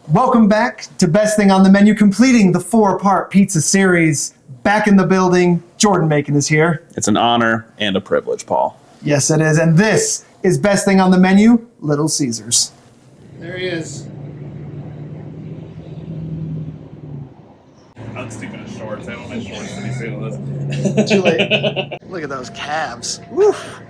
Welcome back to Best Thing on the Menu, completing the 4-part pizza series. Back in the building, Jordan Makin is here. It's an honor and a privilege, Paul. Yes, it is. And this is Best Thing on the Menu, Little Caesars. There he is. I'm sticking to shorts. I don't have my shorts to be seeing this. Too late. Look at those calves. Woof.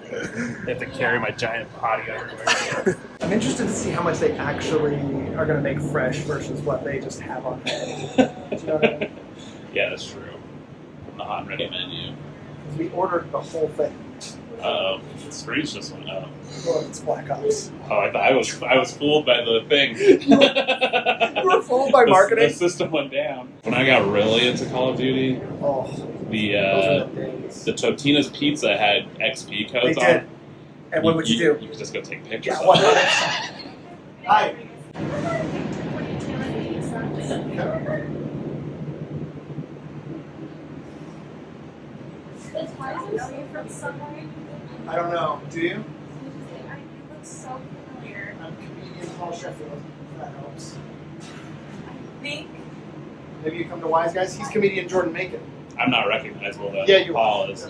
I have to carry my giant potty everywhere. I'm interested to see how much they actually are going to make fresh versus what they just have on hand. Do you know what I mean? Yeah, that's true. The hot and ready menu. We ordered the whole thing. Uh-oh. The screens just went up. Well, it's Black Ops. Oh, I thought I was fooled by the thing. You were fooled by marketing? The system went down. When I got really into Call of Duty, Oh, the those are the days. the Totino's Pizza had XP They codes did. on. And what would you do? You could just go take pictures Yeah, of what? it. Hi. I don't know. Do you? You look so familiar. I'm comedian Paul Sheffield. If that helps. I think. Maybe you come to Wise Guys. He's comedian Jordan Makin. I'm not recognizable though. Yeah, you Paul is.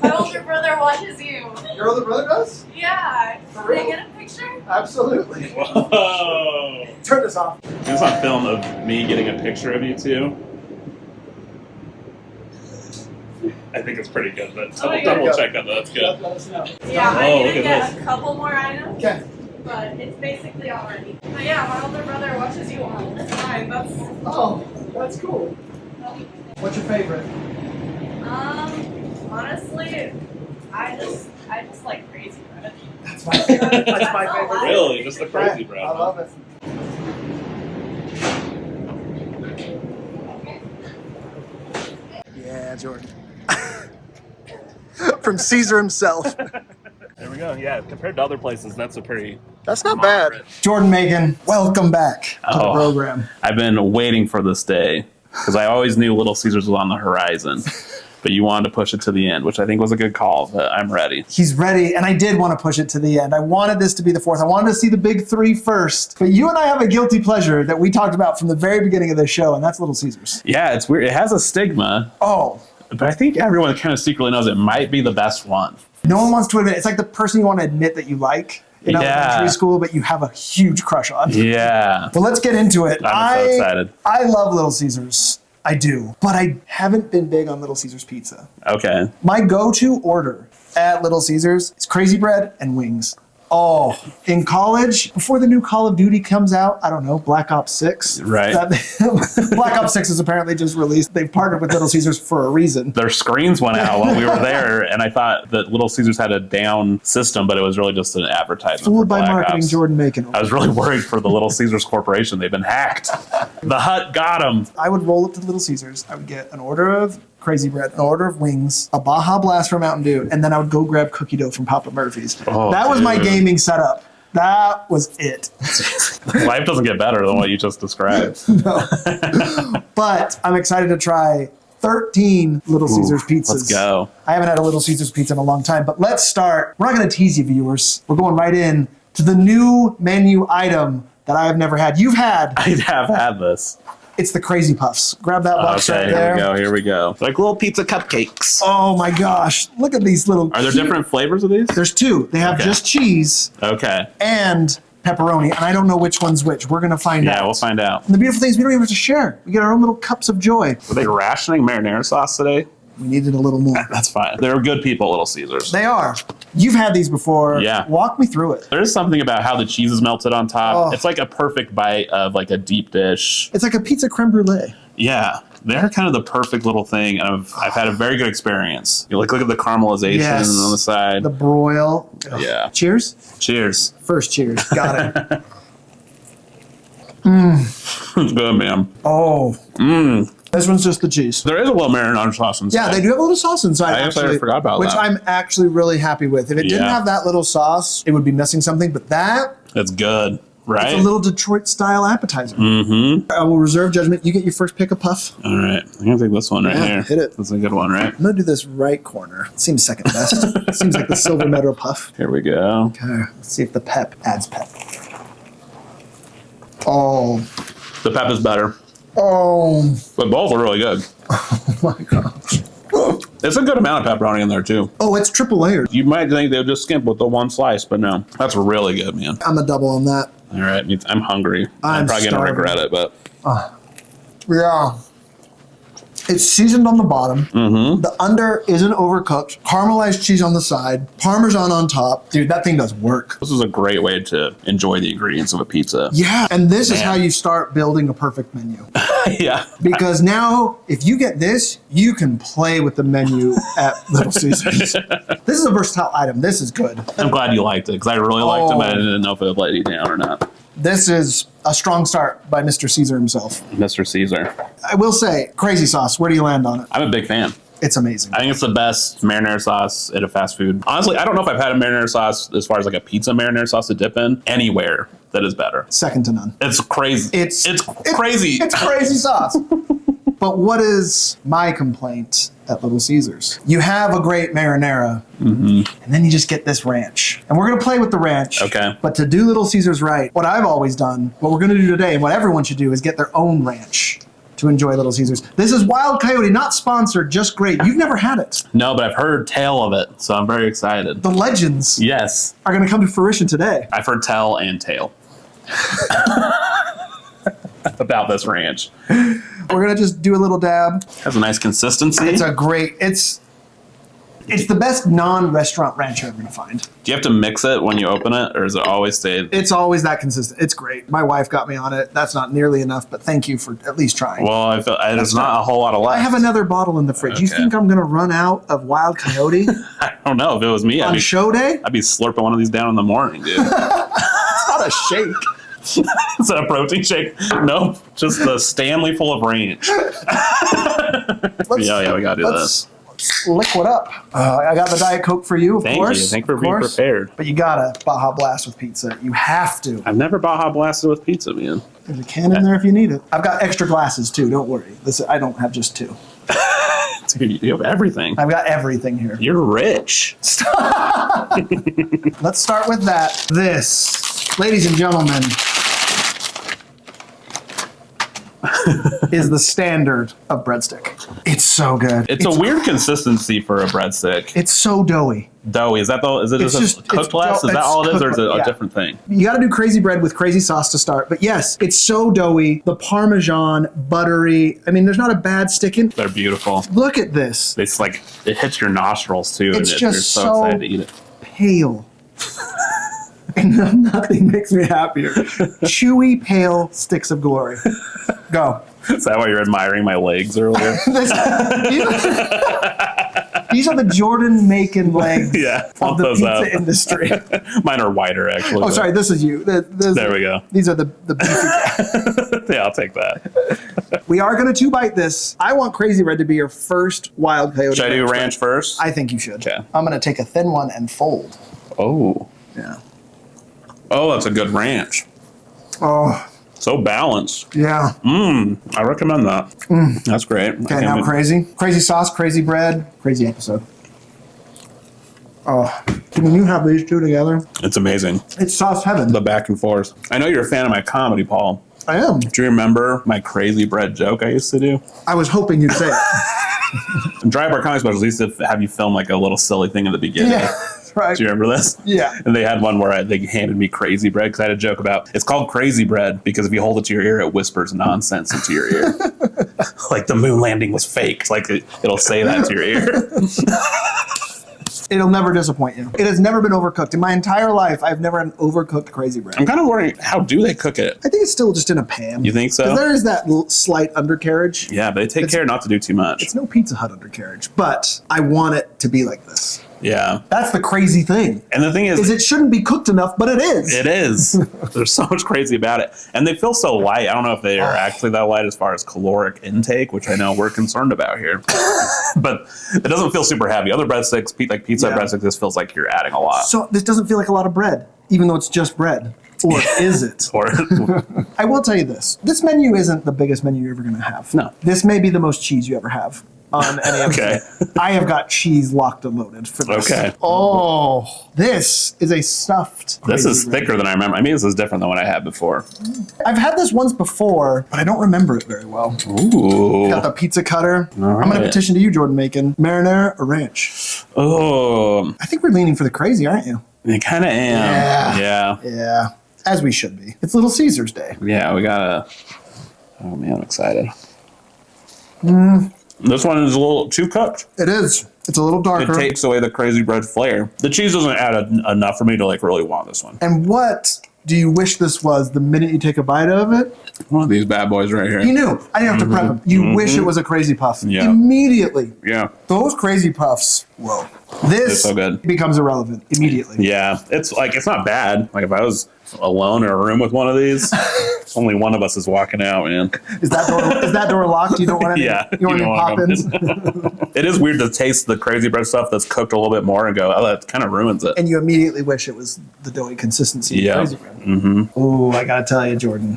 My older brother watches you. Your older brother does? Yeah. For Can real? I get a picture? Absolutely. Whoa! Turn this off. There's on film of me getting a picture of you two. I think it's pretty good, but Oh my double God. check that though. That's good. Let us know. Yeah, Oh, I'm look gonna at get this. a couple more items, Okay. but it's basically all ready. But yeah, my older brother watches you all the time. That's Oh, that's cool. What's your favorite? honestly, I just like crazy bread. That's my favorite. That's my favorite. Really, just the crazy bread. I love it. Yeah, Jordan. From Caesar himself. There we go. Yeah, compared to other places, that's a pretty. That's not bad. Jordan Makin, welcome back to the program. I've been waiting for this day because I always knew Little Caesars was on the horizon, but you wanted to push it to the end, which I think was a good call. But I'm ready. He's ready, and I did want to push it to the end. I wanted this to be the fourth. I wanted to see the big three first. But you and I have a guilty pleasure that we talked about from the very beginning of this show, and that's Little Caesars. Yeah, it's weird. It has a stigma, Oh, but I think everyone kind of secretly knows it might be the best one. no one wants to admit. It's like the person you want to admit that you like in elementary school, but you have a huge crush on. Yeah. Well, let's get into it. I'm so excited. I love Little Caesars. I do. But I haven't been big on Little Caesars pizza. Okay. My go-to order at Little Caesars is crazy bread and wings. Oh, in college, before the new Call of Duty comes out, I don't know, Black Ops 6. Right. Black Ops 6 is apparently just released. They've partnered with Little Caesars for a reason. Their screens went out while we were there, and I thought that Little Caesars had a down system, but it was really just an advertisement. Fooled for by Black marketing, Ops. Jordan Makin. I was really worried for the Little Caesars Corporation. They've been hacked. The Hut got them. I would roll up to Little Caesars. I would get an order of crazy bread, an order of wings, a Baja Blast from Mountain Dew, and then I would go grab cookie dough from Papa Murphy's. Oh, that was my dude. gaming setup. That was it. Life doesn't get better than what you just described. No. But I'm excited to try 13 Little Caesars pizzas. Let's go. I haven't had a Little Caesars pizza in a long time, but let's start. We're not going to tease you, viewers. We're going right in to the new menu item that I have never had. You've had. I have had this. It's the Crazy Puffs. Grab that box right Okay, there. here we go. Like little pizza cupcakes. Oh my gosh. Look at these little. Are there cute- different flavors of these? There's two. They have Okay. just cheese Okay. and pepperoni, and I don't know which one's which. We're going to find out. Yeah, we'll find out. And the beautiful thing is we don't even have to share. We get our own little cups of joy. Were they rationing marinara sauce today? We needed a little more. That's fine. They're good people, Little Caesars. They are. You've had these before. Yeah. Walk me through it. There is something about how the cheese is melted on top. Oh. It's like a perfect bite of like a deep dish. It's like a pizza creme brulee. Yeah, they're kind of the perfect little thing, and I've had a very good experience. You look at the caramelization Yes. on the side. The broil. Yeah. Cheers. Cheers. First cheers. Got it. It's good, man. Oh. Mmm. This one's just the cheese. There is a little marinara sauce inside. Yeah, they do have a little sauce inside. I actually forgot about which that. I'm actually really happy with. If it didn't Yeah. have that little sauce, it would be missing something. But that, It's good. Right. It's a little Detroit-style appetizer. Mm-hmm. I will reserve judgment. You get your first pick of puff. All right. I'm going to take this one right Yeah, here. hit it. That's a good one, right? I'm going to do this right corner. Seems second best. Seems like the silver medal puff. Here we go. Okay, let's see if the pep adds pep. Oh. The pep is better. Oh. But both are really good. Oh my gosh. It's a good amount of pepperoni in there, too. Oh, it's triple layered. You might think they would just skimp with the one slice, but no. That's really good, man. I'm a double on that. All right. I'm hungry. I'm probably going to starving. regret it, but... Yeah. It's seasoned on the bottom. Mm-hmm. The under isn't overcooked. Caramelized cheese on the side. Parmesan on top. Dude, that thing does work. This is a great way to enjoy the ingredients of a pizza. Yeah. And this is Man. how you start building a perfect menu. Yeah. Because now, if you get this, you can play with the menu at Little Caesars. This is a versatile item. This is good. I'm glad you liked it, because I really liked it, Oh. but I didn't know if it would let you down or not. This is a strong start by Mr. Caesar himself. Mr. Caesar. I will say, crazy sauce. Where do you land on it? I'm a big fan. It's amazing. I think it's the best marinara sauce at a fast food. Honestly, I don't know if I've had a marinara sauce as far as like a pizza marinara sauce to dip in anywhere that is better. Second to none. It's crazy. It's crazy. It's crazy sauce. But what is my complaint at Little Caesars? You have a great marinara, and then you just get this ranch. And we're going to play with the ranch. Okay. But to do Little Caesars right, what I've always done, what we're going to do today, and what everyone should do is get their own ranch to enjoy Little Caesars. This is Wild Coyote, not sponsored, just great. You've never had it. No, but I've heard tale of it, so I'm very excited. The legends Yes. are going to come to fruition today. I've heard tell and tale about this ranch. We're going to just do a little dab. Has a nice consistency. It's a great, it's the best non-restaurant ranch you're ever going to find. Do you have to mix it when you open it, or does it always stay? It's always that consistent. It's great. My wife got me on it. That's not nearly enough, but thank you for at least trying. Well, I feel there's not a whole lot of left. I have another bottle in the fridge. You Okay. think I'm going to run out of Wild Coyote I don't know. If it was me, on show day? I'd be slurping one of these down in the morning, dude. It's not a shake. Is that a protein shake? Nope. Just a Stanley full of ranch. Yeah, we gotta do Let's liquid up. I got the Diet Coke for you, of Thank course. you. Thank you for of being course. prepared. But you gotta Baja Blast with pizza. You have to. I've never Baja blasted with pizza, man. There's a can in there if you need it. I've got extra glasses too. Don't worry. I don't have just two. Dude, you have everything. I've got everything here. You're rich. Let's start with that. This, ladies and gentlemen, is the standard of breadstick. It's so good. It's a weird consistency for a breadstick. It's so doughy. Doughy. Is it just cooked less? Is that all it is, or is it a different thing? You got to do crazy bread with crazy sauce to start. But yes, it's so doughy. The Parmesan, buttery. I mean, there's not a bad stick in. They're beautiful. Look at this. It's like, it hits your nostrils too. It's and just you're so so excited to eat it. pale. And nothing makes me happier. Chewy, pale sticks of glory. Go. Is that why you're admiring my legs earlier? These are the Jordan Makin legs Yeah, of pump the those pizza up. industry. Mine are wider, actually. Oh, but- sorry, this is you. There we go. These are the beefy. Yeah, I'll take that. We are going to 2-bite this. I want Crazy Bread to be your first Wild Coyote. Should I do ranch first? I think you should. Okay. I'm going to take a thin one and fold. Oh. Yeah. Oh, that's a good ranch. Oh, So balanced. yeah. I recommend that. That's great. Okay, now crazy. Crazy sauce, crazy bread, crazy episode. Oh, can you have these two together? It's amazing. It's sauce heaven. The back and forth. I know you're a fan of my comedy, Paul. I am. Do you remember my crazy bread joke I used to do? I was hoping you'd say it. In Dry Bar Comedy Specials, I used to have you film like a little silly thing in the beginning. Yeah, that's right. Do you remember this? Yeah. And they had one where they handed me crazy bread because I had a joke about it's called crazy bread because if you hold it to your ear, it whispers nonsense into your ear. Like the moon landing was fake. Like it'll say that to your ear. It'll never disappoint you. It has never been overcooked. In my entire life, I've never had an overcooked crazy bread. I'm kind of wondering, how do they cook it? I think it's still just in a pan. You think so? Because there is that slight undercarriage. Yeah, but they take care not to do too much. It's no Pizza Hut undercarriage, but I want it to be like this. Yeah. That's the crazy thing. And the thing is it shouldn't be cooked enough, but it is. It is. There's so much crazy about it. And they feel so light. I don't know if they are actually that light as far as caloric intake, which I know we're concerned about here. But it doesn't feel super heavy. Other breadsticks, like pizza breadsticks, this feels like you're adding a lot. So this doesn't feel like a lot of bread, even though it's just bread. Or is it? Or I will tell you this. This menu isn't the biggest menu you're ever going to have. No. This may be the most cheese you ever have on any episode. Okay. I have got cheese locked and loaded for this. Okay. Oh, this is a stuffed. this crazy is bread. thicker than I remember. I mean, this is different than what I had before. I've had this once before, but I don't remember it very well. Ooh. Got the pizza cutter. All I'm going to right. petition to you, Jordan Makin. Marinara or ranch? Oh, I think we're leaning for the crazy, aren't you? I kind of am. Yeah. Yeah. As we should be. It's Little Caesars Day. Yeah, we gotta. Oh man, I'm excited. This one is a little too cooked. It is. It's a little It darker. takes away the crazy bread flair. The cheese doesn't add enough for me to like really want this one. And what do you wish this was the minute you take a bite of it? One of these bad boys right here. You knew. I didn't have to prep them. You wish it was a crazy puff. Yeah. Immediately. Yeah. Those crazy puffs. Whoa. This They're so good. becomes irrelevant immediately. Yeah. It's like, it's not bad. Like if I was alone in a room with one of these, only one of us is walking out, man. Is that door locked? You don't want any, Yeah. you don't want any wanna pop-ins? come in. It is weird to taste the crazy bread stuff that's cooked a little bit more and go, oh, that kind of ruins it. And you immediately wish it was the doughy consistency of Yeah. crazy bread. Ooh, I gotta tell you, Jordan.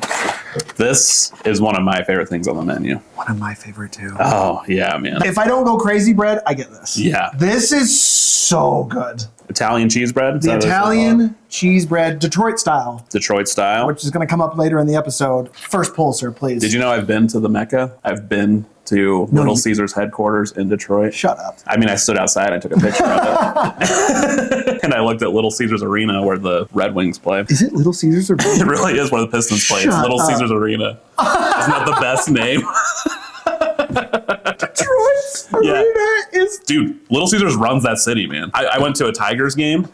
This is one of my favorite things on the menu. One of my favorite too. Oh, yeah, man. If I don't go crazy bread, I get this. Yeah. This is so good. Italian cheese bread? Is The that what it's Italian cheese bread, Detroit style, called? Detroit style. which is going to come up later in the episode. First pull, sir, please. Did you know I've been to the Mecca? I've been to Little you- Caesar's headquarters in Detroit. Shut up. I mean, I stood outside and took a picture of it. And I looked at Little Caesar's Arena where the Red Wings play. Is it Little Caesars or It really is where the Pistons play. It's Shut Little up. Caesar's Arena. Isn't that the best name? Detroit's Arena is Dude, Little Caesars runs that city, man. I went to a Tigers game.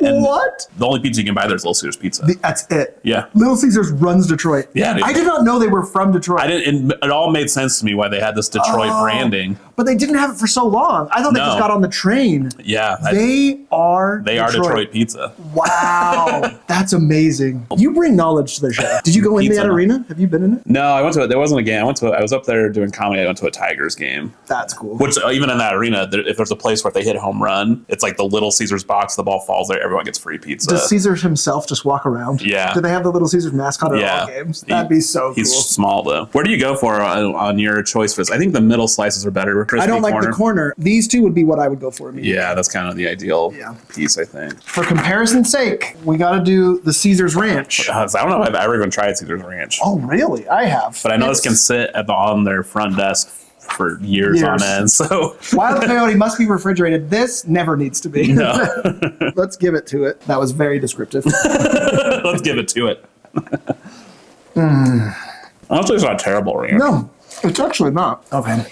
And what? The only pizza you can buy there is Little Caesars pizza. That's it. Yeah. Little Caesars runs Detroit. Yeah, dude. I did not know they were from Detroit. I didn't. It all made sense to me why they had this Detroit branding. But they didn't have it for so long. I thought they No. just got on the train. Yeah, They are they are Detroit pizza. Wow. That's amazing. You bring knowledge to the show. Did you go into Pizza. that arena? Have you been in it? No, I went to it. There wasn't a game. I was up there doing comedy. I went to a Tigers game. That's cool. Which even in that arena, if there's a place where they hit a home run, it's like the Little Caesars box. The ball falls there. Everyone gets free pizza. Does Caesar himself just walk around? Yeah. Do they have the Little Caesars mascot at all games? That'd be so cool. He's small though. Where do you go for on your choice for this? I think the middle slices are better. Crispy I don't like corner. the corner. These two would be what I would go for immediately. Yeah, that's kind of the ideal Yeah. piece, I think. For comparison's sake, we got to do the Caesars Ranch. I don't know if I've ever even tried Caesar's Ranch, Oh, really? I have. but I know this can sit on their front desk for years on end. So Wild Coyote must be refrigerated. This never needs to be. no. Let's give it to it. That was very descriptive. Let's give it to it. Honestly, it's not terrible ranch. No, it's actually not. Okay.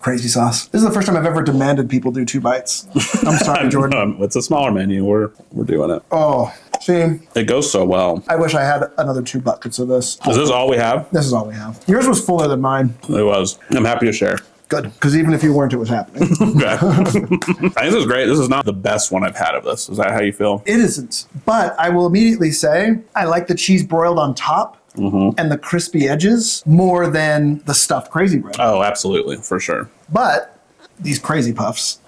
Crazy sauce. This is the first time I've ever demanded people do 2 bites. I'm sorry, Jordan. It's a smaller menu. We're doing it. Oh, see, It goes so well. I wish I had another 2 buckets of this. Is this all we have? This is all we have. Yours was fuller than mine. It was. I'm happy to share. Good, because even if you weren't, it was happening. Okay. I think this is great. This is not the best one I've had of this. Is that how you feel? It isn't. But I will immediately say I like the cheese broiled on top and the crispy edges more than the stuffed crazy bread. Oh, absolutely. For sure. But these crazy puffs,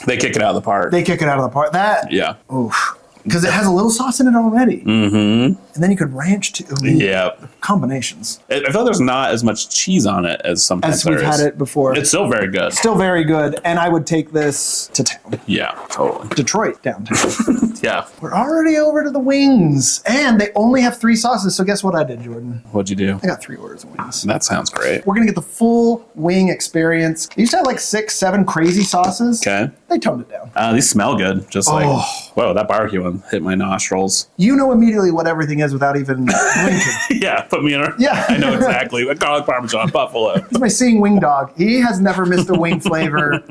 They kick it out of the park. they kick it out of the park. That, Yeah. oof. Because it has a little sauce in it already. Mm-hmm. And then you could ranch too. I mean, Yeah. combinations. I feel like there's not as much cheese on it as sometimes As we've there is. had it before. It's still very good. Still very good. And I would take this to town. Yeah, totally. Detroit downtown. Yeah. We're already over to the wings. And they only have 3 sauces. So guess what I did, Jordan? What'd you do? I got 3 orders of wings. That sounds great. We're going to get the full wing experience. They used to have like 6, 7 crazy sauces. Okay. They toned it down. These smell good. Just like, Oh. whoa, that barbecue one hit my nostrils. You know immediately what everything is without even blinking. Yeah, put me in a. Yeah. I know exactly. A garlic parmesan buffalo. He's my seeing wing dog. He has never missed a wing flavor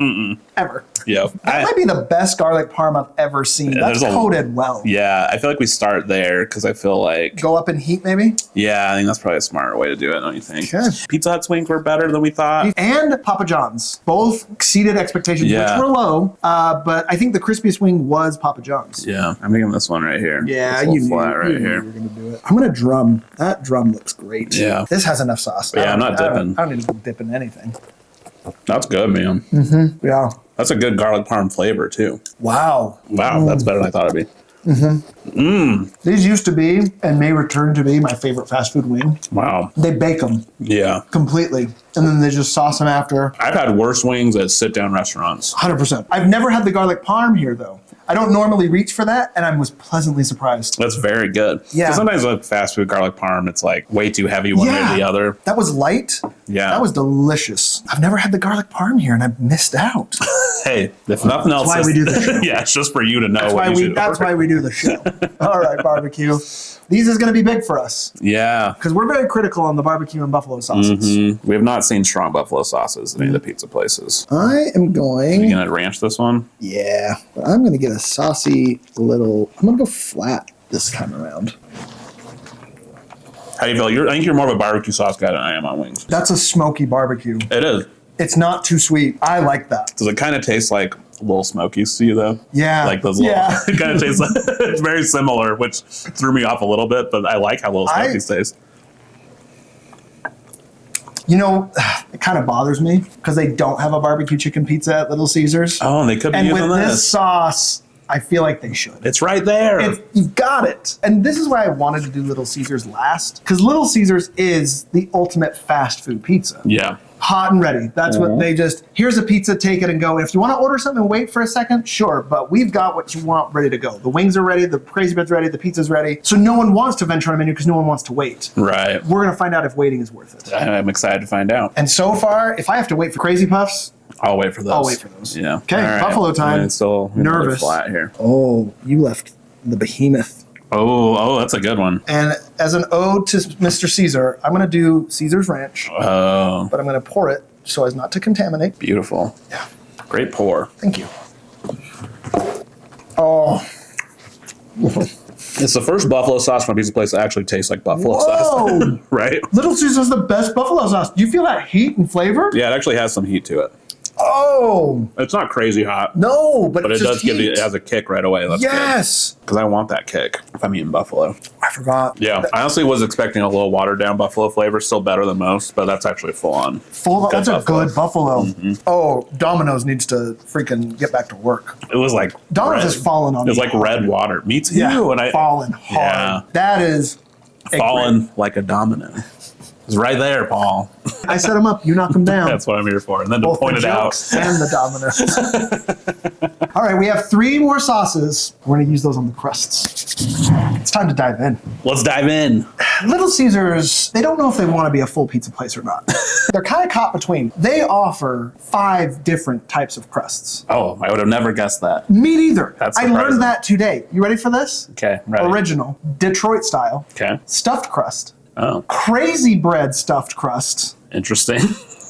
ever. Yeah. That might be the best garlic parm I've ever seen. That's there's a- coated well. Yeah, I feel like we start there because I feel like, Go up in heat maybe. yeah, I think that's probably a smarter way to do it, don't you think? Okay. Pizza Hut's wings were better than we thought. And Papa John's. Both exceeded expectations, Yeah. which were low. But I think the crispiest wing was Papa John's. Yeah, I'm making this one right here. Yeah, This little you knew, flat right you knew here. you were going to do it. I'm going to drum. That drum looks great. Yeah. This has enough sauce. Yeah, I'm not dipping. I don't need to dip in anything. That's good, man. Yeah. That's a good garlic parm flavor too. Wow. Wow, that's better than I thought it'd be. These used to be and may return to be my favorite fast food wing. Wow. They bake them Yeah. completely, and then they just sauce them after. I've had worse wings at sit-down restaurants. 100%. I've never had the garlic parm here, though. I don't normally reach for that, and I was pleasantly surprised. That's very good. Yeah. 'Cause sometimes with fast food garlic parm, it's like way too heavy one way or the other. That was light. Yeah. That was delicious. I've never had the garlic parm here, and I've missed out. Hey, if nothing else, why we do the show. yeah, it's just for you to know That's what why you should that's order. why we do the show. All right, barbecue. These is going to be big for us Yeah. because we're very critical on the barbecue and buffalo sauces. We have not seen strong buffalo sauces in any of the pizza places. I am going. You gonna ranch this one? Yeah, but I'm going to get a saucy little. I'm going to go flat this time around. How do you feel? I think you're more of a barbecue sauce guy than I am on wings. That's a smoky barbecue. It is. It's not too sweet. I like that. Does it kind of taste like Little Smokies to you, though? Yeah. Like those little, Yeah. it kind of tastes like, it's very similar, which threw me off a little bit, but I like how Little Smokies taste. You know, it kind of bothers me because they don't have a barbecue chicken pizza at Little Caesars. Oh, and they could be And using with this this. sauce, I feel like they should. It's right there. You've got it. And this is why I wanted to do Little Caesars last, because Little Caesars is the ultimate fast food pizza. Yeah. Hot and ready. That's what they just, here's a pizza, take it and go. If you want to order something and wait for a second, sure, but we've got what you want ready to go. The wings are ready, the crazy bread's ready, the pizza's ready. So no one wants to venture on a menu because no one wants to wait. Right. We're going to find out if waiting is worth it. I'm excited to find out. And so far, if I have to wait for Crazy Puffs, I'll wait for those. I'll wait for those. Yeah. Okay, All right. buffalo time. I'm still Nervous. flat here. oh, you left the behemoth. Oh, that's a good one. And as an ode to Mr. Caesar, I'm going to do Caesar's Ranch, Oh, but I'm going to pour it so as not to contaminate. beautiful. Yeah. Great pour. Thank you. Oh, It's the first buffalo sauce from a pizza place that actually tastes like buffalo Whoa. sauce. Right? Little Caesar's the best buffalo sauce. Do you feel that heat and flavor? Yeah, it actually has some heat to it. Oh, It's not crazy hot, no, but but it it's does just give you, heat. it has a kick right away. That's Yes. Because I want that kick if I'm eating buffalo. I forgot. Yeah, I honestly was expecting a little watered down buffalo flavor, still better than most, but that's actually full on. That's a buffalo. good buffalo. Mm-hmm. Oh, Domino's needs to freaking get back to work. It was like Domino's red. has fallen on It was me like red water. Me too. Yeah, and I fallen hard. Yeah. That is a fallen like a domino. It's right there, Paul. great- I set them up. You knock them down. That's what I'm here for. And then to Both point the it out. jokes and the dominoes. All right, we have 3 more sauces. We're going to use those on the crusts. It's time to dive in. Let's dive in. Little Caesars, they don't know if they want to be a full pizza place or not. They're kind of caught between. They offer 5 different types of crusts. Oh, I would have never guessed that. Me neither. That's I surprising. learned that today. You ready for this? Okay, right. Original, Detroit style, Okay. stuffed crust, Oh, crazy bread stuffed crust, interesting.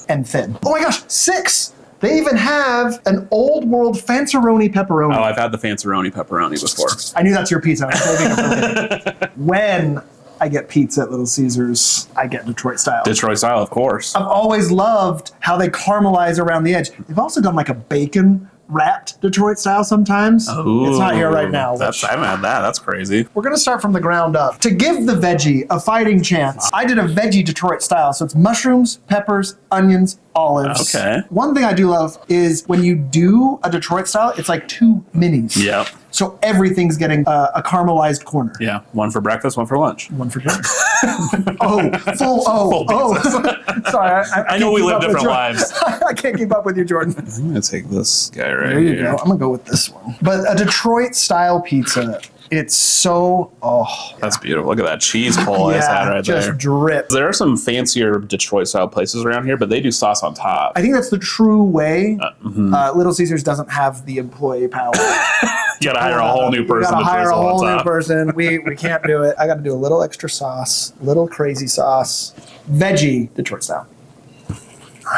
and thin. Oh my gosh, 6! They even have an old world Fanceroni pepperoni. Oh, I've had the Fanceroni pepperoni before. I knew that's your pizza. I was saving it for later. When I get pizza at Little Caesars, I get Detroit style. Detroit style, of course. I've always loved how they caramelize around the edge. They've also done like a bacon wrapped Detroit style sometimes. It's not here right now. I haven't had that. That's crazy. We're gonna start from the ground up. To give the veggie a fighting chance, I did a veggie Detroit style. So it's mushrooms, peppers, onions, olives. Okay. One thing I do love is when you do a Detroit style, it's like 2 minis. Yep. So everything's getting a caramelized corner. Yeah. One for breakfast, one for lunch. One for dinner. Full Sorry, I know we live different lives. I can't keep up with you, Jordan. I'm going to take this guy right There you here. go. I'm gonna go with this one. But a Detroit style pizza, it's so That's beautiful. Look at that cheese pull I just had right just there. drip. There are some fancier Detroit style places around here, but they do sauce on top. I think that's the true way. Little Caesars doesn't have the employee power. You gotta hire a whole new person You gotta to hire a drizzle whole on new top. person. We can't do it. I gotta do a little extra sauce, little crazy sauce, veggie Detroit style.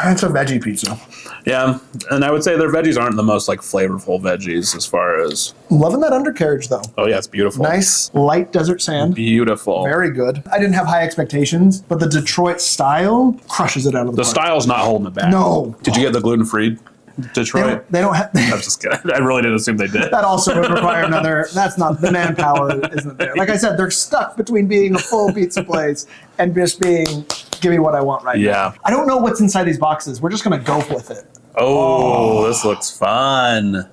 It's a veggie pizza. Yeah, and I would say their veggies aren't the most like flavorful veggies as far as. Loving that undercarriage though. Oh yeah, it's beautiful. Nice light desert sand. Beautiful. Very good. I didn't have high expectations, but the Detroit style crushes it out of the The park. style's not holding it back. No. Did you get the gluten free They Detroit? don't have. I'm just kidding. I really didn't assume they did. That also would require another. That's not the manpower, isn't there? Like I said, they're stuck between being a full pizza place and just being, give me what I want right now. Yeah. I don't know what's inside these boxes. We're just gonna go with it. Oh, this looks fun.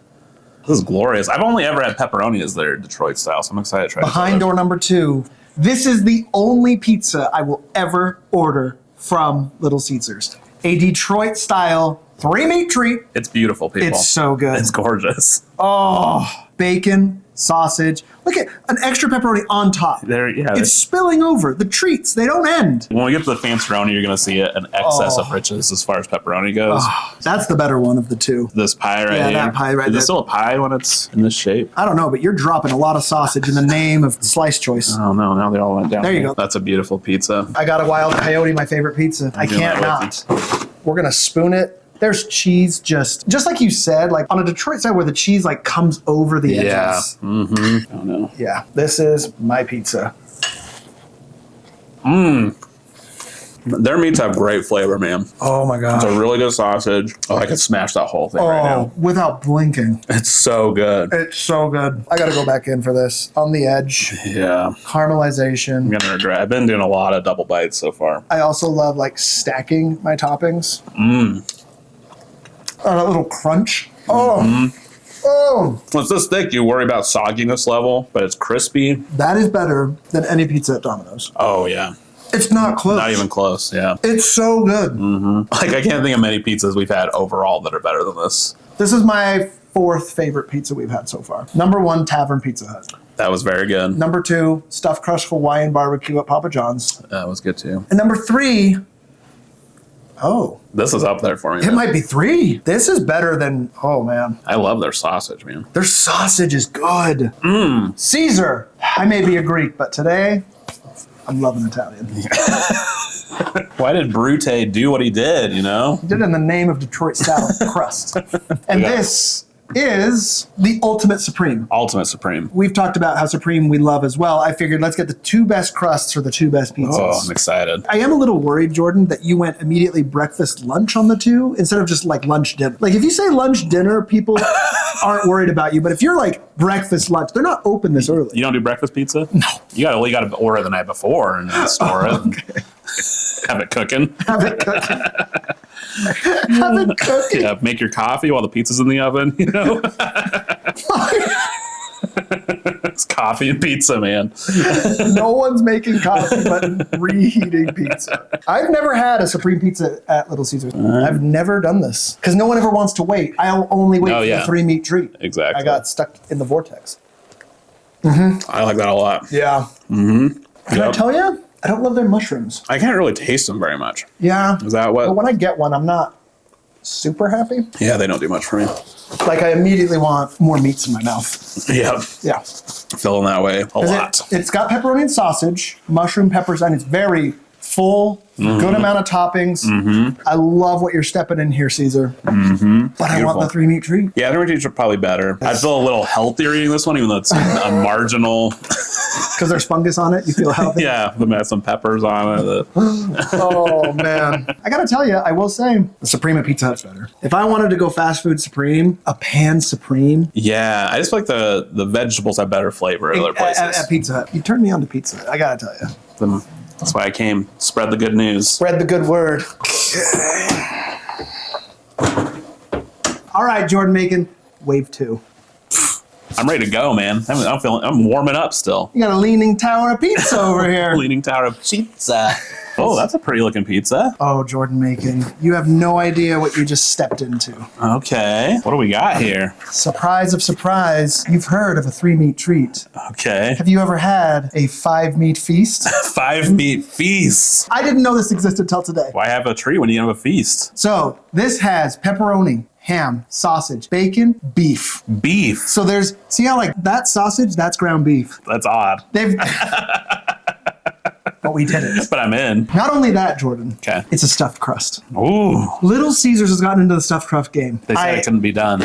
This is glorious. I've only ever had pepperoni as their Detroit style, so I'm excited to try Behind door number 2. This is the only pizza I will ever order from Little Caesars. A Detroit style 3-meat treat. It's beautiful, people. It's so good. It's gorgeous. Oh, bacon, sausage. Look at an extra pepperoni on top. It's spilling over. The treats, they don't end. When we get to the Fanceroni, you're going to see an excess of riches as far as pepperoni goes. Oh, that's the better one of the two. This pie right here. Yeah, that pie right there. Is it still a pie when it's in this shape? I don't know, but you're dropping a lot of sausage in the name of slice choice. Oh, no. Now they all went down. There you go. That's a beautiful pizza. I got a Wild Coyote, my favorite pizza. I can't not. We're going to spoon it. There's cheese just like you said, like on a Detroit side where the cheese like comes over the edges. Yeah. Mm-hmm. Oh, no. Yeah. This is my pizza. Their meats have great flavor, man. Oh my God. It's a really good sausage. Oh, I could smash that whole thing right now. Without blinking. It's so good. It's so good. I got to go back in for this. On the edge. Yeah. Caramelization. I'm going to regret. I've been doing a lot of double bites so far. I also love like stacking my toppings. A little crunch. Oh. Oh. When it's this thick, you worry about sogginess level, but it's crispy. That is better than any pizza at Domino's. Oh, yeah. It's not close. Not even close, yeah. It's so good. Like, I can't think of many pizzas we've had overall that are better than this. This is my 4th favorite pizza we've had so far. Number 1, Tavern Pizza Hut. That was very good. Number 2, Stuffed Crust Hawaiian Barbecue at Papa John's. That was good, too. And number 3, this is up there for me. It might be 3. This is better than, oh man. I love their sausage, man. Their sausage is good. Caesar. I may be a Greek, but today, I'm loving Italian. Why did Brute do what he did, you know? He did it in the name of Detroit style crust. And this is the Ultimate Supreme. Ultimate Supreme. We've talked about how Supreme we love as well. I figured let's get the 2 best crusts for the 2 best pizzas. Oh, I'm excited. I am a little worried, Jordan, that you went immediately breakfast lunch on the 2 instead of just like lunch dinner. Like if you say lunch dinner, people aren't worried about you. But if you're like breakfast lunch, they're not open this early. You don't do breakfast pizza? No. You gotta order the night before and then store it. Okay. Have it cooking. Have it cooking. Have it cooking. Yeah, make your coffee while the pizza's in the oven, you know? It's coffee and pizza, man. No one's making coffee but reheating pizza. I've never had a Supreme Pizza at Little Caesars. I've never done this because no one ever wants to wait. I'll only wait for the 3-meat treat. Exactly. I got stuck in the vortex. I like that a lot. Yeah. Can I tell you? I don't love their mushrooms. I can't really taste them very much. Yeah. Is that what? But when I get one, I'm not super happy. Yeah, they don't do much for me. Like I immediately want more meats in my mouth. Yep. Yeah. Feeling that way a lot. It's got pepperoni and sausage, mushroom, peppers, and it's very full, good amount of toppings. I love what you're stepping in here, Caesar. But I want the 3-meat treat. Yeah, the 3-meat treats are probably better. I feel a little healthier eating this one, even though it's a marginal. Because there's fungus on it, you feel healthy. Yeah, they have some peppers on it. Oh, man. I got to tell you, I will say, the Supreme at Pizza Hut's better. If I wanted to go fast food Supreme, a pan Supreme. Yeah, I just feel like the vegetables have better flavor at other places. At Pizza Hut. You turned me on to Pizza Hut, I got to tell you. That's why I came. Spread the good news. Spread the good word. Okay. All right, Jordan Makin, wave 2. I'm ready to go, man. I'm warming up still. You got a leaning tower of pizza over here. Leaning tower of pizza. Oh, that's a pretty looking pizza. Oh, Jordan Makin, you have no idea what you just stepped into. Okay. What do we got here? Surprise of surprise. You've heard of a 3-meat treat. Okay. Have you ever had a 5-meat feast? 5-meat feast. I didn't know this existed till today. Why have a treat when you have a feast? So this has pepperoni, ham, sausage, bacon, beef. Beef. So see how like that sausage, that's ground beef. That's odd. But we did it. But I'm in. Not only that, Jordan. Okay. It's a stuffed crust. Ooh. Little Caesars has gotten into the stuffed crust game. They said it couldn't be done.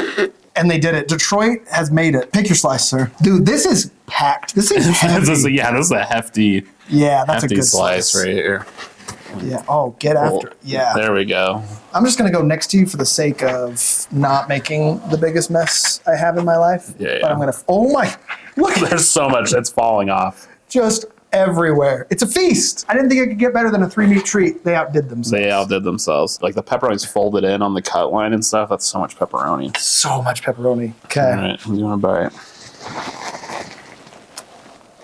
And they did it. Detroit has made it. Pick your slice, sir. Dude, this is packed. This is heavy. This is a hefty, that's a good slice right here. Yeah. Oh, get after it. Yeah. There we go. I'm just going to go next to you for the sake of not making the biggest mess I have in my life. Yeah. But I'm going to, oh my, look. There's so much that's falling off. Just everywhere. It's a feast. I didn't think it could get better than a 3-meat treat. They outdid themselves. They outdid themselves. Like the pepperoni's folded in on the cut line and stuff. That's so much pepperoni. So much pepperoni. Okay. All right, you want to bite?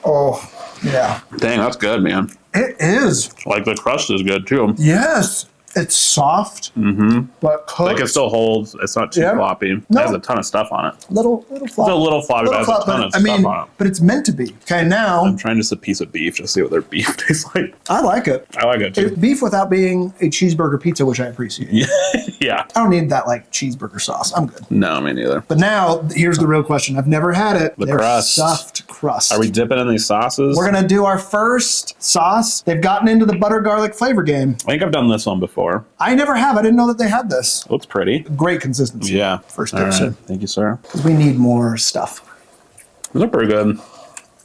Oh, yeah. Dang, that's good, man. It is. Like the crust is good too. Yes. It's soft, but cooked. Like it still holds. It's not too floppy. No. It has a ton of stuff on it. Little flop. It's a little floppy, but it has a ton of stuff on it. But it's meant to be. Okay, now I'm trying just a piece of beef just to see what their beef tastes like. I like it. I like it too. Beef without being a cheeseburger pizza, which I appreciate. Yeah. I don't need that like cheeseburger sauce. I'm good. No, me neither. But now here's the real question. I've never had it. The crust. Stuffed crust. Are we dipping in these sauces? We're gonna do our first sauce. They've gotten into the butter garlic flavor game. I think I've done this one before. I never have. I didn't know that they had this. It looks pretty. Great consistency. Yeah. First All dip, right. sir. Thank you, sir. Because we need more stuff. Those are pretty good.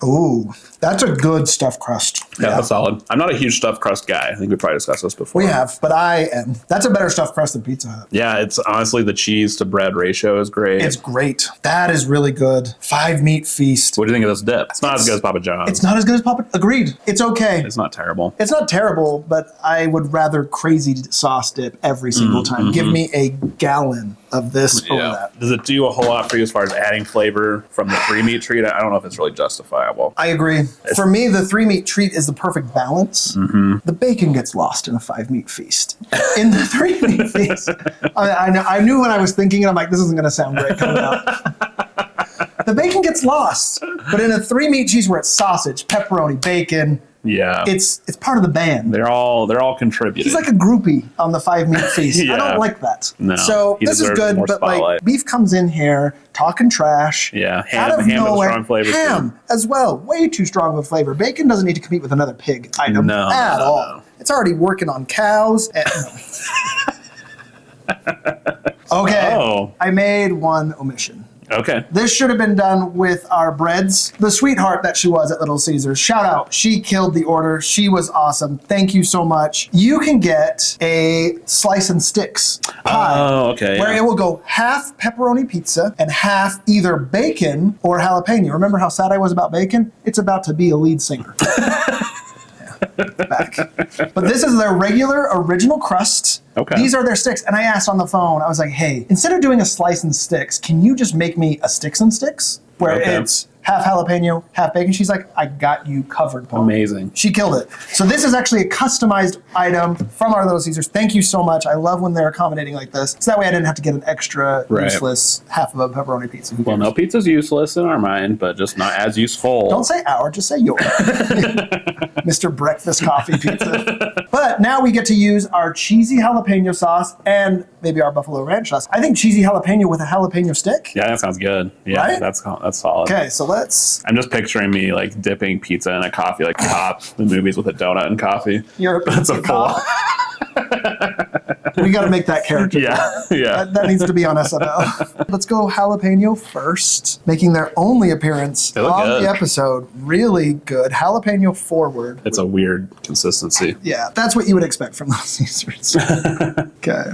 Ooh, that's a good stuffed crust. Yeah, that's solid. I'm not a huge stuffed crust guy. I think we probably discussed this before. We have, but I am. That's a better stuffed crust than Pizza Hut. Yeah, it's honestly the cheese to bread ratio is great. It's great. That is really good. 5-meat feast. What do you think of this dip? It's not as good as Papa John's. It's not as good as Papa. Agreed. It's okay. It's not terrible. It's not terrible, but I would rather crazy sauce dip every single time. Give me a gallon of this over that. Does it do a whole lot for you as far as adding flavor from the 3-meat treat? I don't know if it's really justifiable. I agree. For me, the 3-meat treat is the perfect balance. The bacon gets lost in a 5-meat feast. In the 3-meat feast, I knew when I was thinking it, I'm like, this isn't going to sound great coming out. The bacon gets lost, but in a 3-meat cheese where it's sausage, pepperoni, bacon, Yeah, it's part of the band. they're all contributing. He's like a groupie on the 5-meat feast. I Yeah. don't like that. No, so he this is deserves good, more but spotlight. like beef comes in here talking trash. Yeah, out of ham has a nowhere. strong flavor, too. Ham as well, way too strong of a flavor. Bacon doesn't need to compete with another pig item No, at no, all. no. It's already working on cows. Okay, Oh. I made one omission. Okay. This should have been done with our breads. The sweetheart that she was at Little Caesars. Shout out. She killed the order. She was awesome. Thank you so much. You can get a slice and sticks pie. Oh, okay. Where it will go half pepperoni pizza and half either bacon or jalapeno. Remember how sad I was about bacon? It's about to be a lead singer. Back. But this is their regular original crust. Okay. These are their sticks. And I asked on the phone, I was like, hey, instead of doing a slice and sticks, can you just make me a sticks and sticks? Where it's half jalapeno, half bacon. She's like, I got you covered, Paul. Amazing. She killed it. So this is actually a customized item from our Little Caesars. Thank you so much. I love when they're accommodating like this. So that way I didn't have to get an extra useless half of a pepperoni pizza. Who Well, cares? no pizza's useless in our mind, but just not as useful. Don't say our, just say your. Mr. Breakfast Coffee Pizza. But now we get to use our cheesy jalapeno sauce and maybe our buffalo ranch sauce. I think cheesy jalapeno with a jalapeno stick. Yeah, that sounds good. Yeah, Right? that's solid. Okay, so let's. I'm just picturing me like dipping pizza in a coffee, like Cop, the movies with a donut and coffee. That's a full. We got to make that character. Yeah, yeah. That needs to be on SNL. Let's go jalapeno first, making their only appearance They look on good. the episode. Really good. Jalapeno forward. It's a weird consistency. Yeah, that's what you would expect from those Caesars. Okay.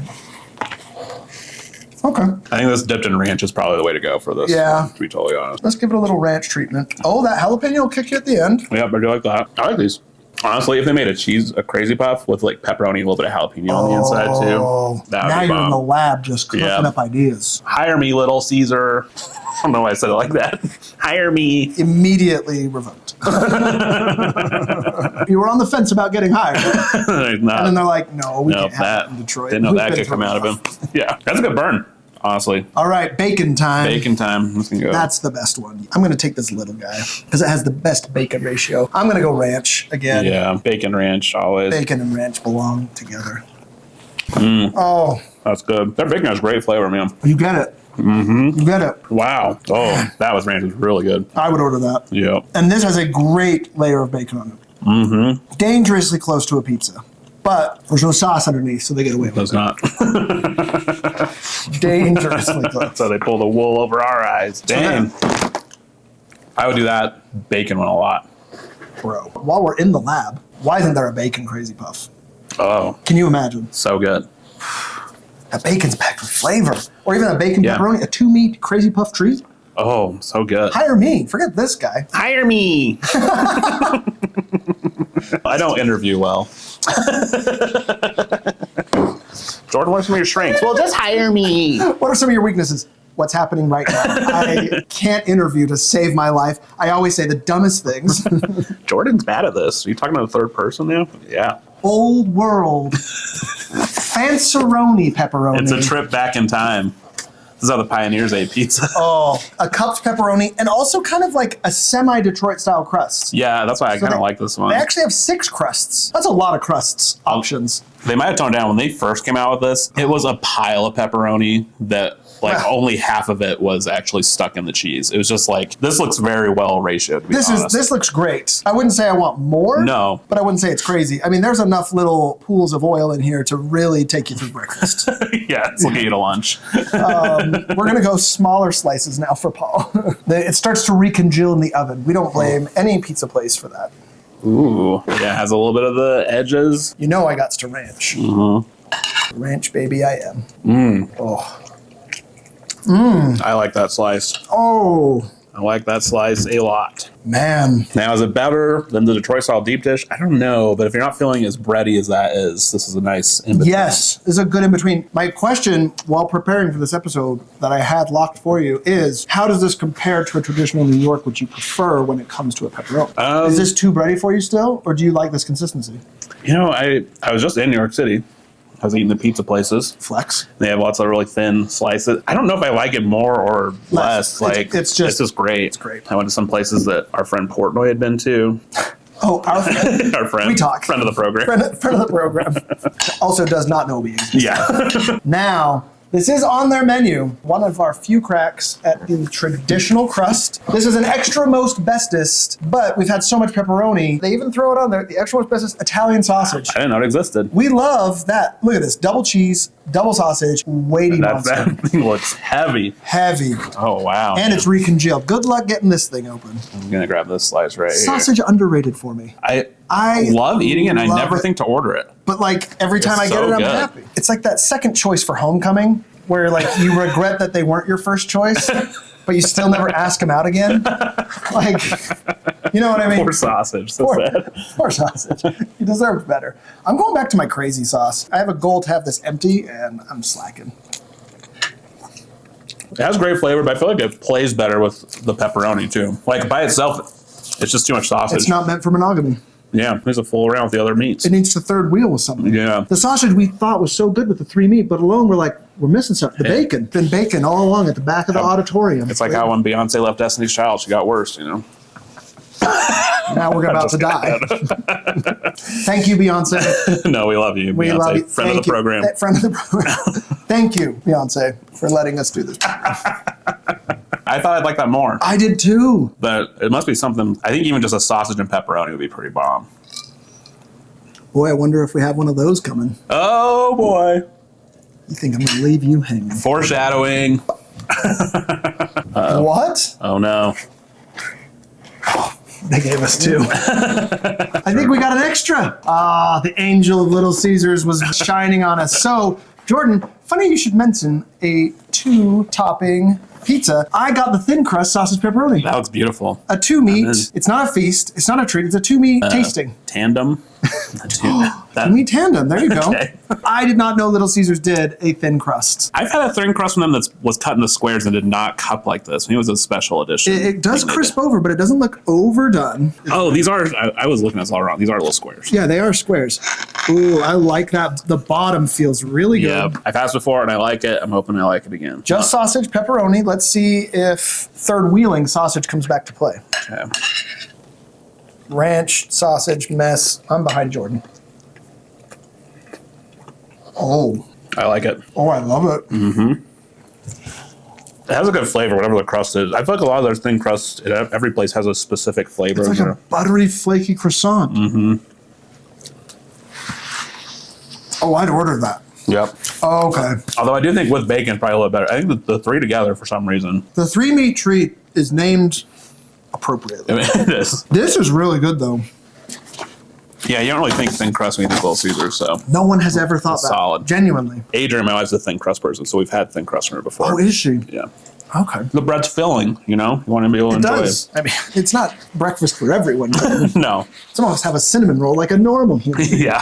Okay. I think this dipped in ranch is probably the way to go for this. Yeah. To be totally honest. Let's give it a little ranch treatment. Oh, that jalapeno will kick you at the end. Yeah, but I do like that. I like these. Honestly, if they made a crazy puff with like pepperoni and a little bit of jalapeno on the inside too, that would now be you're in the bomb. lab just cooking up ideas. Hire me, Little Caesar. I don't know why I said it like that. Hire me. Immediately revoked. You were on the fence about getting hired. And then they're like, no, we can't have that in Detroit. Didn't know We've that been could come through out of enough. him. Yeah, that's a good burn, honestly. All right, bacon time. Bacon time. Let's go. That's the best one. I'm going to take this little guy because it has the best bacon ratio. I'm going to go ranch again. Yeah, bacon ranch always. Bacon and ranch belong together. Mm. Oh, that's good. Their bacon has great flavor, man. you get it. Mm-hmm. You get it. Wow. Oh, that was ranch was really good. I would order that. Yeah. And this has a great layer of bacon on it. Mm-hmm. Dangerously close to a pizza. But there's no sauce underneath, so they get away with Does it. not. Dangerously close. So they pull the wool over our eyes. Dang. I would do that. Bacon one a lot. Bro, while we're in the lab, why isn't there a bacon crazy puff? Oh, Can you imagine? so good. That bacon's packed with flavor. Or even a bacon Yeah. pepperoni, a 2-meat crazy puff treat. Oh, so good. Hire me. Forget this guy. Hire me. I don't interview well. Jordan, what are some of your strengths? Well, just hire me. What are some of your weaknesses? What's happening right now? I can't interview to save my life. I always say the dumbest things. Jordan's bad at this. Are you talking to the third person now? Yeah. Old world. Fanceroni pepperoni. It's a trip back in time. This is how the pioneers ate pizza. Oh, a cupped pepperoni, and also kind of like a semi-Detroit style crust. Yeah, that's why I kind of like this one. They actually have 6 crusts. That's a lot of crusts options. They might have toned down when they first came out with this. It was a pile of pepperoni that only half of it was actually stuck in the cheese. It was just like, this looks very well ratioed, to be honest. This looks great. I wouldn't say I want more. No. But I wouldn't say it's crazy. I mean, there's enough little pools of oil in here to really take you through breakfast. Yeah, it's looking at a lunch. We're going to go smaller slices now for Paul. It starts to recongeal in the oven. We don't blame any pizza place for that. Ooh. Yeah, it has a little bit of the edges. You know I got to ranch. Mm-hmm. Ranch baby I am. Oh. I like that slice. Oh. I like that slice a lot. Man. Now, is it better than the Detroit style deep dish? I don't know, but if you're not feeling as bready as that is, this is a nice in-between. Yes, this is a good in-between. My question while preparing for this episode that I had locked for you is, how does this compare to a traditional New York, which you prefer when it comes to a pepperoni? Is this too bready for you still, or do you like this consistency? You know, I was just in New York City. I was eating the pizza places. Flex. They have lots of really thin slices. I don't know if I like it more or less. Like it's just great. It's great. I went to some places that our friend Portnoy had been to. Oh, our friend. Our friend. We talk. Friend of the program. Friend of the program. Also does not know we exist. Yeah. Now, this is on their menu. One of our few cracks at the traditional crust. This is an extra most bestest, but we've had so much pepperoni, they even throw it on there. The extra most bestest Italian sausage. I didn't know it existed. We love that. Look at this. Double cheese, double sausage, weighty monster. That thing looks heavy. Heavy. Oh, wow. And it's recongealed. Good luck getting this thing open. I'm going to grab this slice right here. Sausage underrated for me. I love eating it, and I never think to order it. But like every time I get so it, I'm good. happy. It's like that second choice for homecoming, where like you regret that they weren't your first choice, but you still never ask them out again. Like, you know what I mean? Poor sausage. So sad. Poor sausage. He deserves better. I'm going back to my crazy sauce. I have a goal to have this empty, and I'm slacking. It has great flavor, but I feel like it plays better with the pepperoni too. Like by itself, it's just too much sausage. It's not meant for monogamy. Yeah, it needs to fool around with the other meats. It needs the third wheel with something. Yeah. The sausage we thought was so good with the 3 meat, but alone we're like, we're missing something. The bacon. Been bacon all along at the back of the auditorium. It's like how when Beyonce left Destiny's Child, she got worse, you know? Now we're about to die. Thank you, Beyonce. No, we love you, We Beyonce. love you. Friend of the program. Friend of the program. Thank you, Beyonce, for letting us do this. I thought I'd like that more. I did too. But it must be something, I think even just a sausage and pepperoni would be pretty bomb. Boy, I wonder if we have one of those coming. Oh, boy. You think I'm going to leave you hanging? Foreshadowing. What? Oh, no. They gave us 2. I think we got an extra. Ah, the angel of Little Caesars was shining on us. So, Jordan, funny you should mention a 2-topping pizza. I got the thin crust sausage pepperoni. That looks beautiful. A 2-meat. It's not a feast. It's not a treat. It's a 2-meat tasting. Tandem. 2-meat tandem. There you go. Okay. I did not know Little Caesars did a thin crust. I've had a thin crust from them that was cut into squares and did not cup like this. I mean, it was a special edition. It does crisp over, but it doesn't look overdone. Oh, these are, I was looking at this all wrong. These are little squares. Yeah, they are squares. Ooh, I like that. The bottom feels really good. Yep. I've asked before and I like it. I'm hoping I like it again. Just sausage, pepperoni. Let's see if third wheeling sausage comes back to play. Okay. Ranch, sausage, mess. I'm behind Jordan. Oh. I like it. Oh, I love it. Mm-hmm. It has a good flavor, whatever the crust is. I feel like a lot of their thin crusts, every place has a specific flavor. It's like a buttery, flaky croissant. Mm-hmm. Oh, I'd order that. Yep. Oh, okay. Although I do think with bacon, probably a little better. I think the 3 together for some reason. The 3-meat treat is named appropriately. I mean, it is. This is really good, though. Yeah, you don't really think thin crust when you think Little Caesars, so. No one has ever thought that. Solid. Genuinely. Adrian, my wife's a thin crust person, so we've had thin crust from her before. Oh, is she? Yeah. Okay. The bread's filling, you know? You want to be able to It enjoy does. I mean, it's not breakfast for everyone. But it. No. some of us have a cinnamon roll like a normal human. Yeah.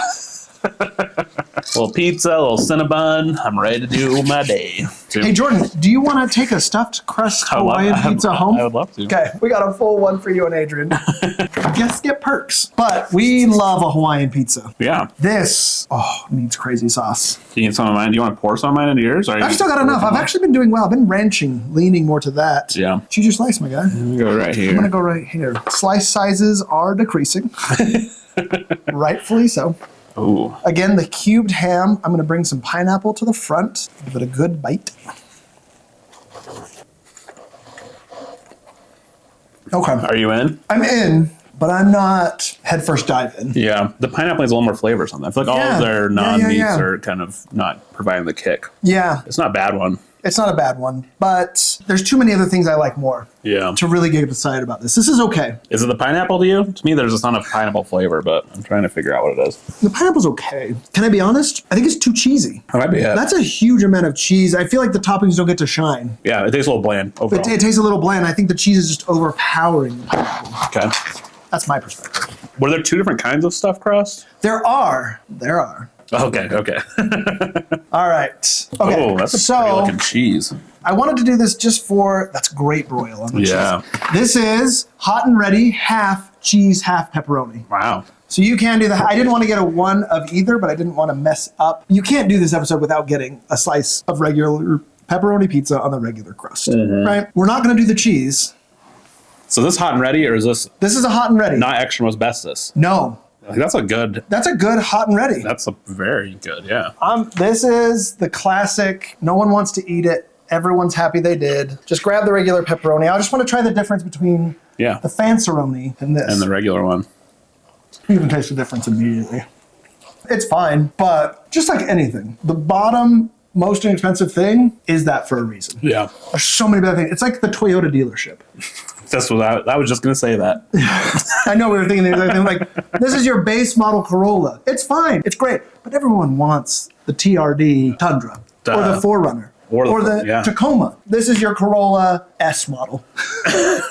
Little pizza, a little Cinnabon. I'm ready to do my day. Hey, Jordan, do you want to take a stuffed crust Hawaiian pizza home? I would love to. Okay, we got a full one for you and Adrian. Guests get perks. But we love a Hawaiian pizza. Yeah. This, needs crazy sauce. Do you need some of mine? Do you want to pour some of mine into yours? Or I've still got enough. I've actually been doing well. I've been ranching, leaning more to that. Yeah. Choose your slice, my guy. Go right here. I'm going to go right here. Slice sizes are decreasing. Rightfully so. Ooh. Again, the cubed ham. I'm going to bring some pineapple to the front. Give it a good bite. Okay. Are you in? I'm in, but I'm not head first dive in. Yeah. The pineapple has a little more flavor or something. I feel like all Yeah. of their non-meats Yeah. are kind of not providing the kick. Yeah, It's not a bad one. it's not a bad one, but there's too many other things I like more Yeah. to really get excited about this. This is okay. Is it the pineapple to you? To me, there's a ton of pineapple flavor, but I'm trying to figure out what it is. The pineapple's okay. Can I be honest? I think it's too cheesy. That might be it. That's a huge amount of cheese. I feel like the toppings don't get to shine. Yeah, it tastes a little bland overall. It tastes a little bland. I think the cheese is just overpowering the pineapple. Okay. That's my perspective. Were there two different kinds of stuffed crust? There are. Okay. All right. Okay. Oh, that's a pretty looking cheese. I wanted to do this just for, that's great broil on the Yeah. cheese. This is hot and ready, half cheese, half pepperoni. Wow. So you can do that. I didn't want to get a one of either, but I didn't want to mess up. You can't do this episode without getting a slice of regular pepperoni pizza on the regular crust, right? We're not going to do the cheese. So this hot and ready, or is this This is a hot and ready. not extra most bestest? No. Like, that's a good hot and ready. That's a very good, yeah. This is the classic. No one wants to eat it. Everyone's happy they did. Just grab the regular pepperoni. I just want to try the difference between Yeah. the Fanceroni and this. And the regular one. You can taste the difference immediately. It's fine, but just like anything, the bottom most inexpensive thing is that for a reason. Yeah. There's so many better things. It's like the Toyota dealership. That's what I was just going to say that. I know we were thinking the other thing, like, this is your base model Corolla. It's fine. It's great. But everyone wants the TRD Tundra or the 4Runner or the Tacoma. This is your Corolla S model.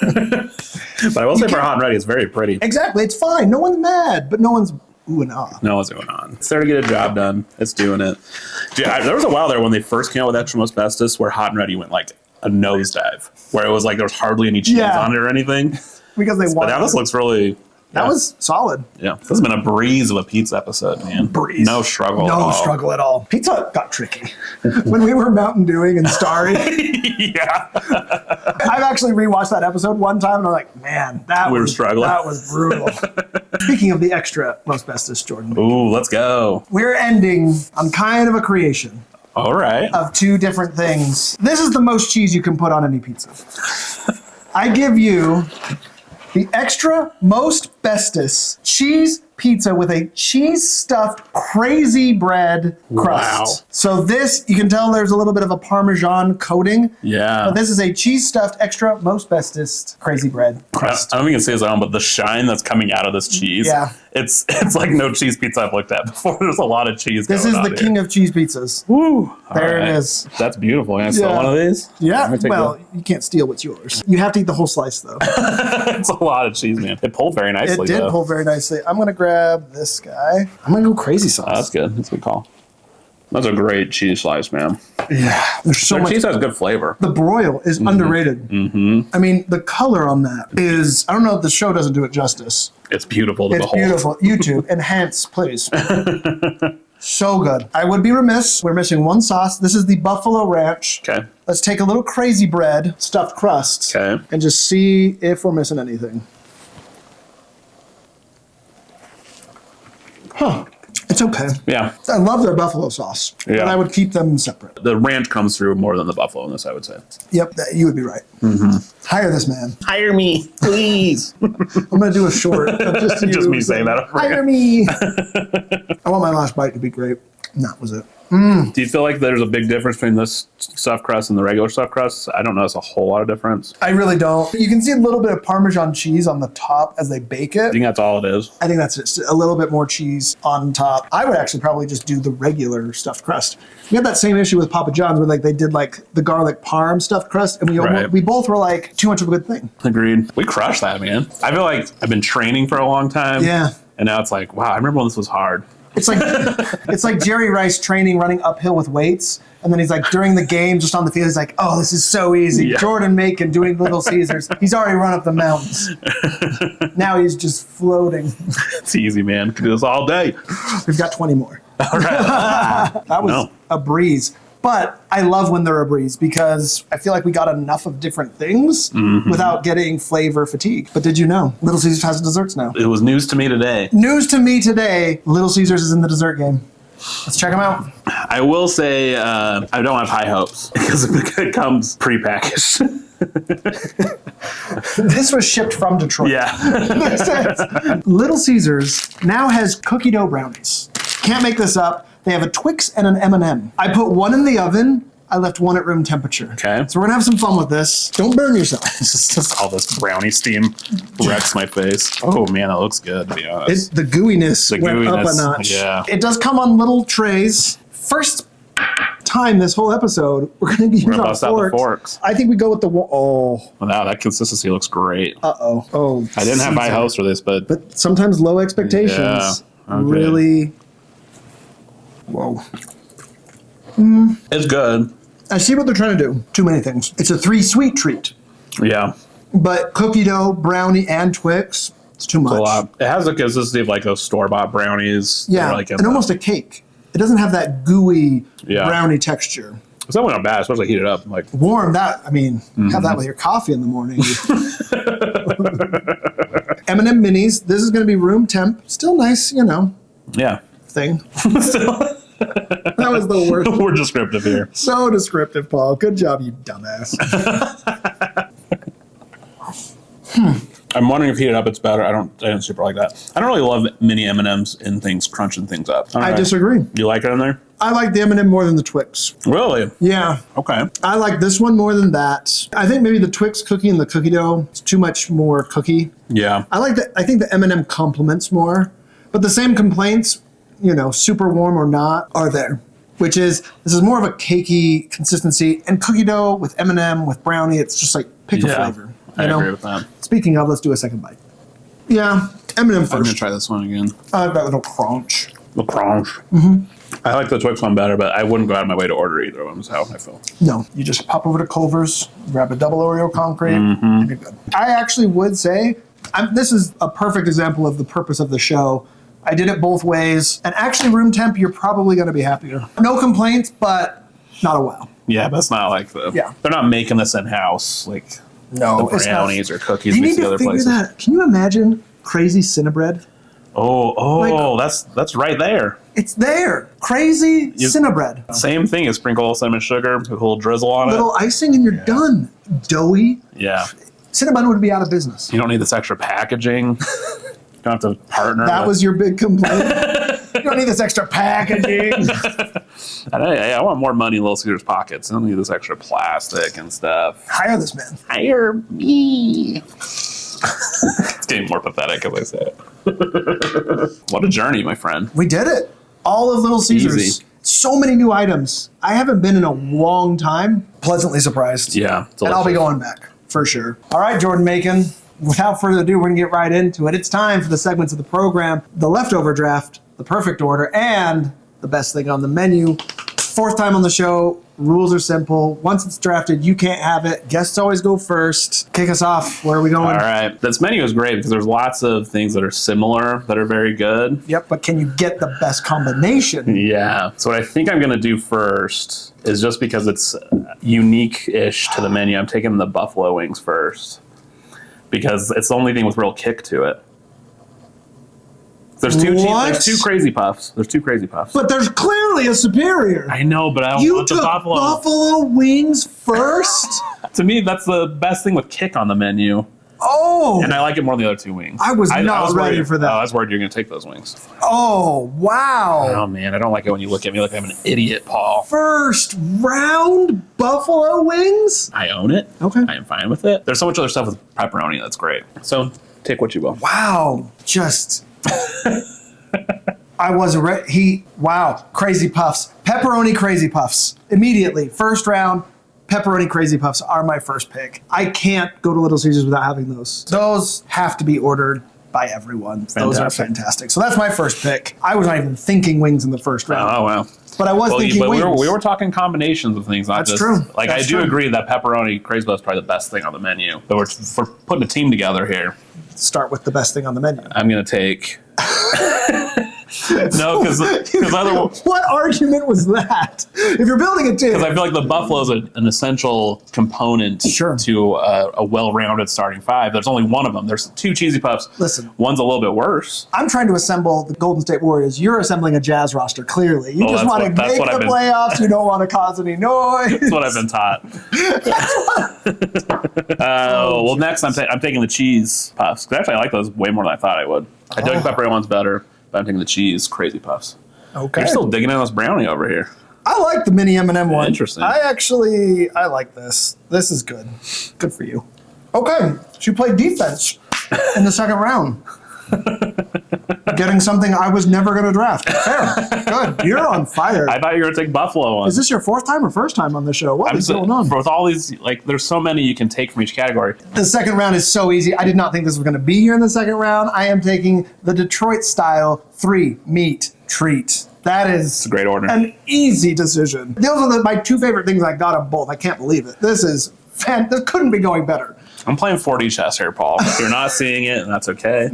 But I will say for hot and ready, it's very pretty. Exactly. It's fine. No one's mad, but no one's ooh and ah. No, what's going on? It's there to get a job done. It's doing it. Yeah, there was a while there when they first came out with extra most bestest where hot and ready went like a nosedive, where it was like there was hardly any cheese on it or anything. Because they But want now this looks really... That was solid. Yeah, this has been a breeze of a pizza episode, man. Breeze. No struggle. No struggle at all. Pizza got tricky. When we were Mountain Dewing and starry. Yeah. I've actually rewatched that episode one time and I'm like, man, that We were struggling. That was brutal. Speaking of the extra most bestest, Jordan. Ooh, let's go. We're ending on kind of a creation All right. of two different things. This is the most cheese you can put on any pizza. I give you the extra most bestest cheese pizza with a cheese stuffed crazy bread crust. Wow. So this, you can tell there's a little bit of a Parmesan coating. Yeah. But this is a cheese stuffed extra most bestest crazy bread crust. I don't think you can say this on, but the shine that's coming out of this cheese, it's like no cheese pizza I've looked at before. There's a lot of cheese This going is on the here. king of cheese pizzas. Woo. There All it is. That's beautiful. Can I steal one of these? Yeah. I'm gonna take Well, you can't steal what's yours. You have to eat the whole slice though. It's a lot of cheese, man. It pulled very nicely. It did though. pull very nicely. I'm gonna grab this guy. I'm gonna go crazy sauce. Oh, that's good. That's a good call. That's a great cheese slice, man. Yeah, there's so Their much. cheese has good flavor. The broil is underrated. I mean, the color on that is, I don't know if the show doesn't do it justice. It's beautiful to It's behold. beautiful. YouTube, enhance, please. So good. I would be remiss. We're missing one sauce. This is the Buffalo Ranch. Okay. Let's take a little crazy bread, stuffed crust, Okay. and just see if we're missing anything. Huh. It's okay. Yeah. I love their buffalo sauce, but Yeah. I would keep them separate. The ranch comes through more than the buffalo in this, I would say. Yep, you would be right. Hire this man. Hire me, please. I'm going to do a short. Of just Just you me saying that over Hire again. me. I want my last bite to be great. That was it. Do you feel like there's a big difference between this stuffed crust and the regular stuffed crust? I don't notice a whole lot of difference. I really don't. You can see a little bit of Parmesan cheese on the top as they bake I it. think that's all it is. I think that's just a little bit more cheese on top. I would actually probably just do the regular stuffed crust. We had that same issue with Papa John's where like they did like the garlic parm stuffed crust, and we both were like, too much of a good thing. Agreed. We crushed that, man. I feel like I've been training for a long time. Yeah. And now it's like, wow, I remember when this was hard. It's like Jerry Rice training running uphill with weights, and then he's like during the game just on the field he's like, oh, this is so easy. Yeah. Jordan Makin doing Little Caesars. He's already run up the mountains. Now he's just floating. It's easy, man. Can do this all day. We've got 20 more. All right. That was a breeze. But I love when they're a breeze because I feel like we got enough of different things without getting flavor fatigue. But did you know Little Caesars has desserts now? It was news to me today. News to me today. Little Caesars is in the dessert game. Let's check them out. I will say I don't have high hopes because it comes prepackaged. This was shipped from Detroit. Yeah. Little Caesars now has cookie dough brownies. Can't make this up. They have a Twix and an M&M. I put one in the oven. I left one at room temperature. Okay. So we're gonna have some fun with this. Don't burn yourself. It's just all this brownie steam wrecks my face. Oh man, that looks good, to be honest. The gooiness went up a notch. Yeah. It does come on little trays. First time this whole episode, we're gonna use our bust out the forks. I think we go with the Wow, that consistency looks great. Oh. I didn't have high hopes for this, but sometimes low expectations Yeah, okay. really. Whoa. it's good. I see what they're trying to do. Too many things. It's a 3-sweet treat. Yeah. But cookie dough, brownie, and Twix, it's too much. It's a lot. It has the consistency of like those store-bought brownies. Yeah, Like and almost a cake. It doesn't have that gooey Yeah. brownie texture. It's not bad, especially heat it up. Like Warm, have that with your coffee in the morning. M&M minis. This is going to be room temp. Still nice, yeah. thing. That was the worst. We're descriptive here. So descriptive, Paul. Good job, you dumbass. I'm wondering if heated up it's better. I don't super like that. I don't really love mini M&Ms in things, crunching things up. I disagree. You like it in there? I like the M&M more than the Twix. Really? Yeah. Okay. I like this one more than that. I think maybe the Twix cookie and the cookie dough is too much more cookie. Yeah. I think the M&M complements more, but the same complaints, super warm or not, are there. Which is, this is more of a cakey consistency, and cookie dough with M&M with brownie, it's just like pick a flavor. I agree with that. Speaking of, let's do a second bite. Yeah, M&M first. I'm gonna try this one again. I like that little crunch. The crunch. I like the Twix one better, but I wouldn't go out of my way to order either of them. Is how I feel. No, you just pop over to Culver's, grab a double Oreo concrete, and you're good. I actually would say, this is a perfect example of the purpose of the show. I did it both ways, and actually room temp, you're probably going to be happier. No complaints, but not a wow. Yeah, but it's not like they're not making this in house like No, the brownies or cookies You we need see to other figure places. that. Can you imagine crazy Cinnabread? Oh, that's right there. It's there. Crazy Cinnabread. Same thing as sprinkle a little cinnamon sugar, put a little drizzle on Little icing, and you're done. Doughy. it. Yeah. Cinnabon would be out of business. You don't need this extra packaging. You don't have to partner. That was your big complaint. You don't need this extra packaging. I want more money in Little Caesars pockets. I don't need this extra plastic and stuff. Hire this man. Hire me. It's getting more pathetic as I say it. What a journey, my friend. We did it. All of Little Caesars. Easy. So many new items. I haven't been in a long time. Pleasantly surprised. Yeah. And I'll be going back, for sure. All right, Jordan Makin. Without further ado, we're going to get right into it. It's time for the segments of the program, the leftover draft, the perfect order, and the best thing on the menu. Fourth time on the show. Rules are simple. Once it's drafted, you can't have it. Guests always go first. Kick us off. Where are we going? All right. This menu is great because there's lots of things that are similar that are very good. Yep, but can you get the best combination? Yeah. So what I think I'm going to do first is just because it's unique-ish to the menu, I'm taking the buffalo wings first because it's the only thing with real kick to it. There's two crazy puffs. But there's clearly a superior. I know, but I don't You want the took buffalo wings first? To me, that's the best thing with kick on the menu. Oh Oh, And I like it more than the other 2 wings. I was not ready worried, for that. I was worried you're going to take those wings. oh, wow. Oh, man. I don't like it when you look at me like I'm an idiot, Paul. First round buffalo wings? I own it. Okay. I am fine with it. There's so much other stuff with pepperoni that's great. So take what you will. Wow. Just. I wasn't ready. Wow. Crazy Puffs. Pepperoni Crazy Puffs. Immediately. First round. Pepperoni Crazy Puffs are my first pick. I can't go to Little Caesars without having those. Those have to be ordered by everyone. Those are fantastic. So that's my first pick. I was not even thinking wings in the first round. Oh, wow. But I was thinking but wings. we were talking combinations of things, not That's just true. like That's I do true. agree that pepperoni Crazy Puffs is probably the best thing on the menu. But we're putting a team together here. Start with the best thing on the menu. I'm gonna take no, because otherwise. What argument was that? If you're building a team, Because I feel like the buffalo is an essential component Sure. to a well-rounded starting five. There's only one of them. There's 2 cheesy puffs. Listen. One's a little bit worse. I'm trying to assemble the Golden State Warriors. You're assembling a Jazz roster, clearly. You just that's want to what- that's make what the I've been- playoffs. You don't want to cause any noise. That's what I've been taught. Well, next I'm taking the cheese puffs. 'Cause actually, I like those way more than I thought I would. I think the pepperoni one's better, but I'm taking the cheese Crazy Puffs. Okay. You're still digging in this brownie over here. I like the mini M&M one. Interesting. I like this. This is good. Good for you. Okay. She played defense in the second round. Getting something I was never going to draft. Fair. Good. You're on fire. I thought you were going to take buffalo ones. Is this your 4th time or first time on the show? What is going on? With all these, like, there's so many you can take from each category. The second round is so easy. I did not think this was going to be here in the second round. I am taking the Detroit style 3 meat treat. That is a great order. An easy decision. Those are my 2 favorite things. I got them both. I can't believe it. This couldn't be going better. I'm playing 4D chess here, Paul. You're not seeing it, and that's okay.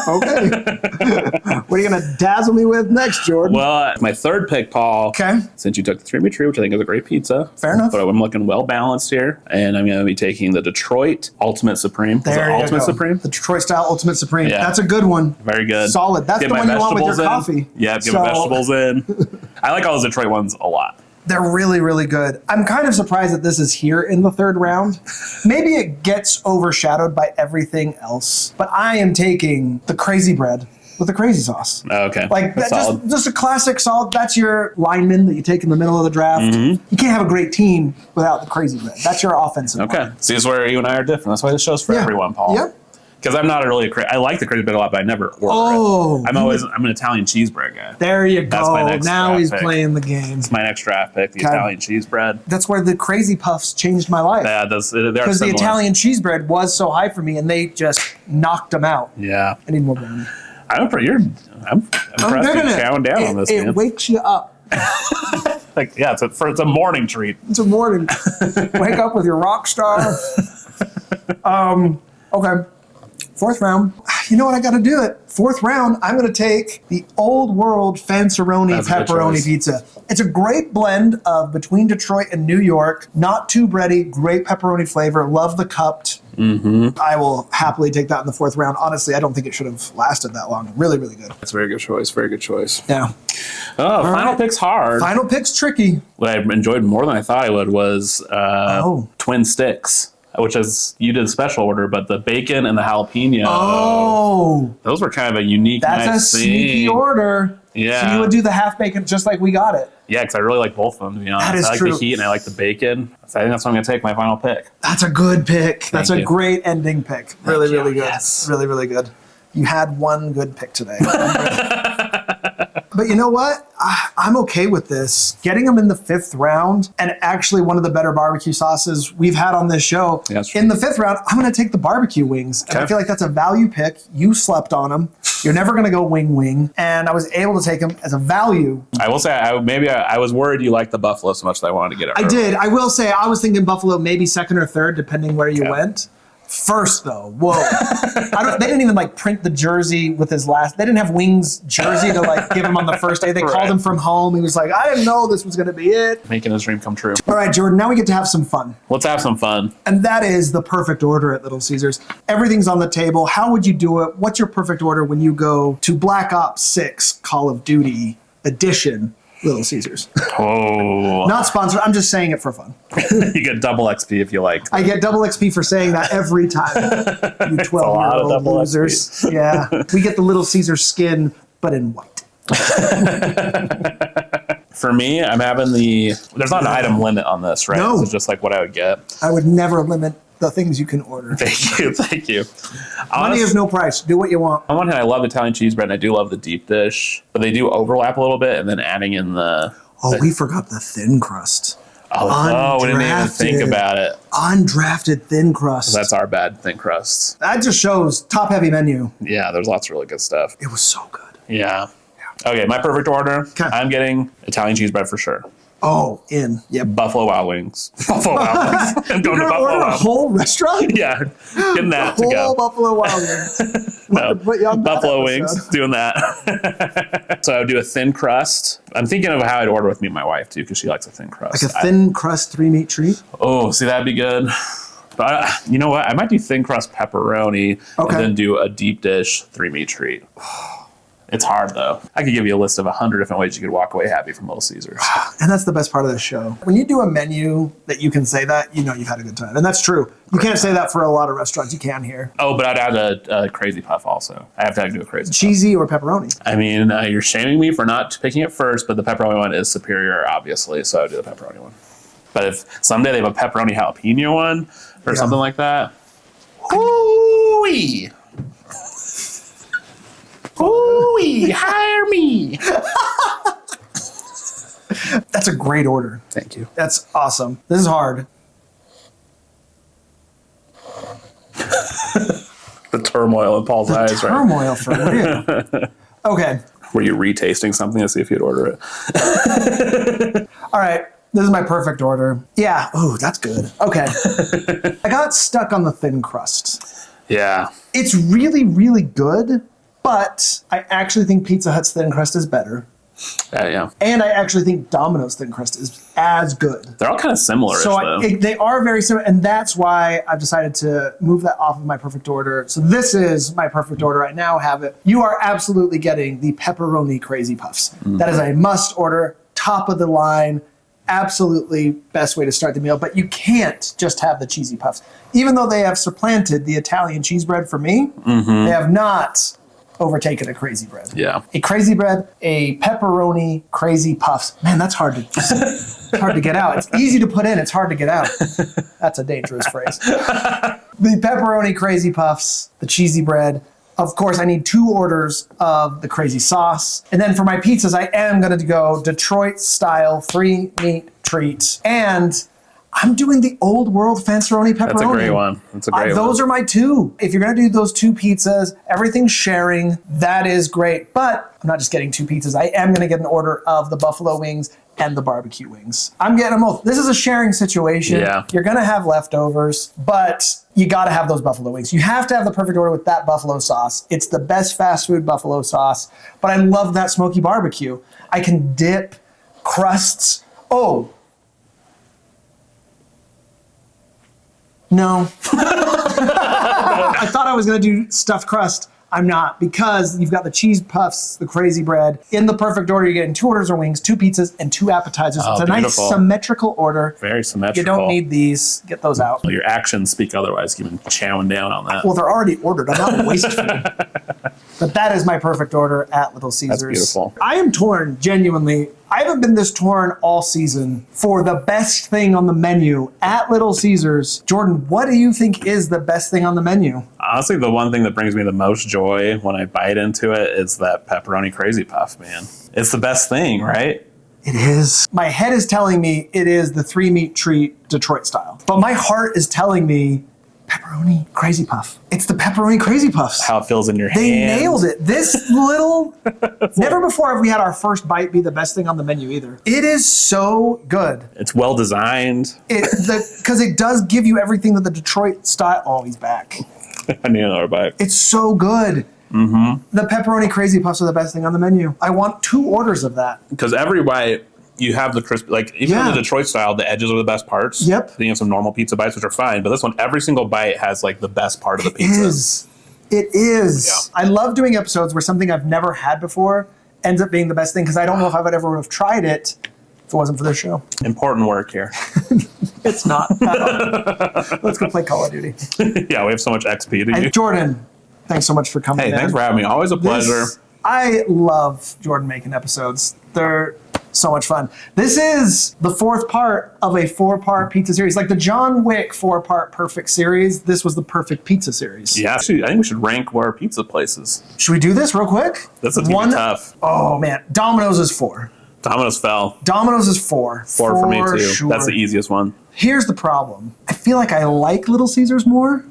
Okay. What are you going to dazzle me with next, Jordan? Well, my third pick, Paul. Okay. Since you took the 3 meat treat, which I think is a great pizza. Fair enough. But I'm looking well balanced here, and I'm going to be taking the Detroit Ultimate Supreme. There you Ultimate go. Supreme? The Detroit style Ultimate Supreme. Yeah. That's a good one. Very good. Solid. That's Get the my one you want with your vegetables in. coffee. Yeah, get my vegetables in. I like all those Detroit ones a lot. They're really, really good. I'm kind of surprised that this is here in the third round. Maybe it gets overshadowed by everything else, but I am taking the crazy bread with the crazy sauce. Oh, okay. Like That's that, solid. just a classic solid. That's your lineman that you take in the middle of the draft. Mm-hmm. You can't have a great team without the crazy bread. That's your offensive. Okay. line. See, this is where you and I are different. That's why the show's for Yeah. everyone, Paul. Yep. Because I'm not I like the crazy bread a lot, but I never order Oh, it. I'm an Italian cheese bread guy. There you That's go. my next Now draft he's pick. playing the games. My next draft pick, the Okay. Italian cheese bread. That's where the crazy puffs changed my life. Yeah, they're Because the similar. Italian cheese bread was so high for me, and they just knocked them out. Yeah. I need more brownie. I'm impressed you're chowing down on this, It man. wakes you up. Like, yeah, it's a morning treat. It's a morning. Wake up with your rock star. Okay. 4th round. You know what? I got to do it. 4th round, I'm going to take the old world Fanceroni That's a good pepperoni choice. pizza. It's a great blend of between Detroit and New York. Not too bready, great pepperoni flavor. Love the cupped. Mm-hmm. I will happily take that in the 4th round. Honestly, I don't think it should have lasted that long. Really, really good. That's a very good choice. Very good choice. Yeah. Oh, final right. pick's hard. Final pick's tricky. What I enjoyed more than I thought I would was Oh. twin sticks, which is you did a special order, but the bacon and the jalapeno. Oh. Those were kind of a unique, That's nice a sneaky thing. order. Yeah. So you would do the half bacon just like we got it. Yeah, because I really like both of them, to be honest. That is I like true. the heat and I like the bacon. So I think that's what I'm going to take my final pick. That's a good pick. That's a you. great ending pick. Really, you. really good. Yes. Really, really good. You had one good pick today. But you know what? I'm okay with this. Getting them in the 5th round, and actually one of the better barbecue sauces we've had on this show. Yeah, that's true. In the 5th round, I'm going to take the barbecue wings. And I Okay. feel like that's a value pick. You slept on them. You're never going to go wing. And I was able to take them as a value. I will say, I was worried you liked the buffalo so much that I wanted to get it. I early. did. I will say I was thinking Buffalo maybe 2nd or 3rd, depending where you Okay. went. First, though, whoa! They didn't even like print the jersey with his last. They didn't have Wings jersey to like give him on the first day. They Right. called him from home. He was like, I didn't know this was going to be it. Making his dream come true. All right, Jordan. Now we get to have some fun, Let's have some fun. and that is the perfect order at Little Caesars. Everything's on the table. How would you do it? What's your perfect order when you go to Black Ops 6 Call of Duty Edition Little Caesars. Oh. Not sponsored. I'm just saying it for fun. You get double XP if you like. I get double XP for saying that every time. You 12-year-old double losers. XP. Yeah. We get the Little Caesar skin, but in white. For me, I'm having there's not an item limit on this, right? No. It's just like what I would get. I would never limit the things you can order. Thank you. Money is no price. Do what you want. On one hand, I love Italian cheese bread, and I do love the deep dish, but they do overlap a little bit, and then adding in We forgot the thin crust. we didn't even think about it. Undrafted thin crust. That's our bad thin crust. That just shows top-heavy menu. Yeah, there's lots of really good stuff. It was so good. Yeah. Okay, my perfect order. 'Kay. I'm getting Italian cheese bread for sure. Oh, in. Yep. Buffalo Wild Wings. Buffalo Wild Wings. I'm going You're to gonna Buffalo order a Wild Wings. whole restaurant? Yeah, getting that to Whole go. Buffalo Wild Wings. No, Put you on that Buffalo episode. Wings, doing that. So I would do a thin crust. I'm thinking of how I'd order with me and my wife too, because she likes a thin crust. Like a thin crust 3-meat treat? See, that'd be good. But you know what? I might do thin crust pepperoni Okay. and then do a deep dish 3-meat treat. It's hard though. I could give you a list of 100 different ways you could walk away happy from Little Caesars. And that's the best part of this show. When you do a menu that you can say that, you know you've had a good time. And that's true. You can't say that for a lot of restaurants. You can here. Oh, but I'd add a crazy puff also. I have to do a crazy puff. Cheesy or pepperoni? I mean, you're shaming me for not picking it first, but the pepperoni one is superior, obviously, so I'd do the pepperoni one. But if someday they have a pepperoni jalapeno one or something like that, hoo-wee! Hoo-wee! Hire me! That's a great order. Thank you. That's awesome. This is hard. The turmoil in Paul's eyes, right? Turmoil for real. Okay. Were you retasting something to see if you'd order it? All right. This is my perfect order. Yeah. Oh, that's good. Okay. I got stuck on the thin crust. Yeah. It's really, really good, but I actually think Pizza Hut's thin crust is better. Yeah. And I actually think Domino's thin crust is as good. They're all kind of similar, though. They are very similar, and that's why I've decided to move that off of my perfect order. So this is my perfect order. I now have it. You are absolutely getting the pepperoni crazy puffs. That is a must order, top of the line, absolutely best way to start the meal. But you can't just have the cheesy puffs. Even though they have supplanted the Italian cheese bread for me, they have not overtaken a crazy bread. Yeah. A crazy bread, a pepperoni crazy puffs. Man, that's hard to get out. It's easy to put in, it's hard to get out. That's a dangerous phrase. The pepperoni crazy puffs, the cheesy bread. Of course, I need 2 orders of the crazy sauce. And then for my pizzas, I am going to go Detroit style 3-meat treat. And I'm doing the old world Fanceroni pepperoni. That's a great one. That's a great one. Those are my 2. If you're going to do those 2 pizzas, everything's sharing, that is great. But I'm not just getting 2 pizzas. I am going to get an order of the buffalo wings and the barbecue wings. I'm getting them both. This is a sharing situation. Yeah. You're going to have leftovers, but you got to have those buffalo wings. You have to have the perfect order with that buffalo sauce. It's the best fast food buffalo sauce, but I love that smoky barbecue. I can dip crusts. Oh, no. I thought I was going to do stuffed crust. I'm not, because you've got the cheese puffs, the crazy bread. In the perfect order, you're getting 2 orders of wings, 2 pizzas, and 2 appetizers. Oh, it's a beautiful. nice symmetrical order. Very symmetrical. You don't need these. Get those out. Well, your actions speak otherwise. You've been chowing down on that. Well, they're already ordered. I'm not wasteful. But that is my perfect order at Little Caesars. That's beautiful. I am torn, genuinely. I haven't been this torn all season for the best thing on the menu at Little Caesars. Jordan, what do you think is the best thing on the menu? Honestly, the one thing that brings me the most joy when I bite into it is that pepperoni crazy puff, man. It's the best thing, right? It is. My head is telling me it is the 3-meat treat Detroit style. But my heart is telling me pepperoni crazy puff. It's the pepperoni crazy puffs. How it feels in your They hands. nailed it. This little... Never before have we had our first bite be the best thing on the menu either. It is so good. It's well designed. Because it does give you everything that the Detroit style... Oh, he's back. I need another bite. It's so good. The pepperoni crazy puffs are the best thing on the menu. I want 2 orders of that. Because every bite, you have the crispy, like even in the Detroit style, the edges are the best parts. Yep. Then you have some normal pizza bites, which are fine. But this one, every single bite has like the best part of the pizza. It is. Yeah. I love doing episodes where something I've never had before ends up being the best thing because I don't know if I would ever have tried it if it wasn't for this show. Important work here. It's not. Let's go play Call of Duty. Yeah, we have so much XP to And do. Jordan, thanks so much for coming. Hey, man. thanks for having me. Always a pleasure. I love Jordan making episodes. They're so much fun. This is the 4th part of a 4-part pizza series. Like the John Wick 4-part perfect series, this was the perfect pizza series. Yeah, actually, I think we should rank our pizza places. Should we do this real quick? That's a team tough. Oh man, Domino's is 4. Domino's fell. Domino's is 4. 4 for me too. Sure. That's the easiest one. Here's the problem. I feel like I like Little Caesars more,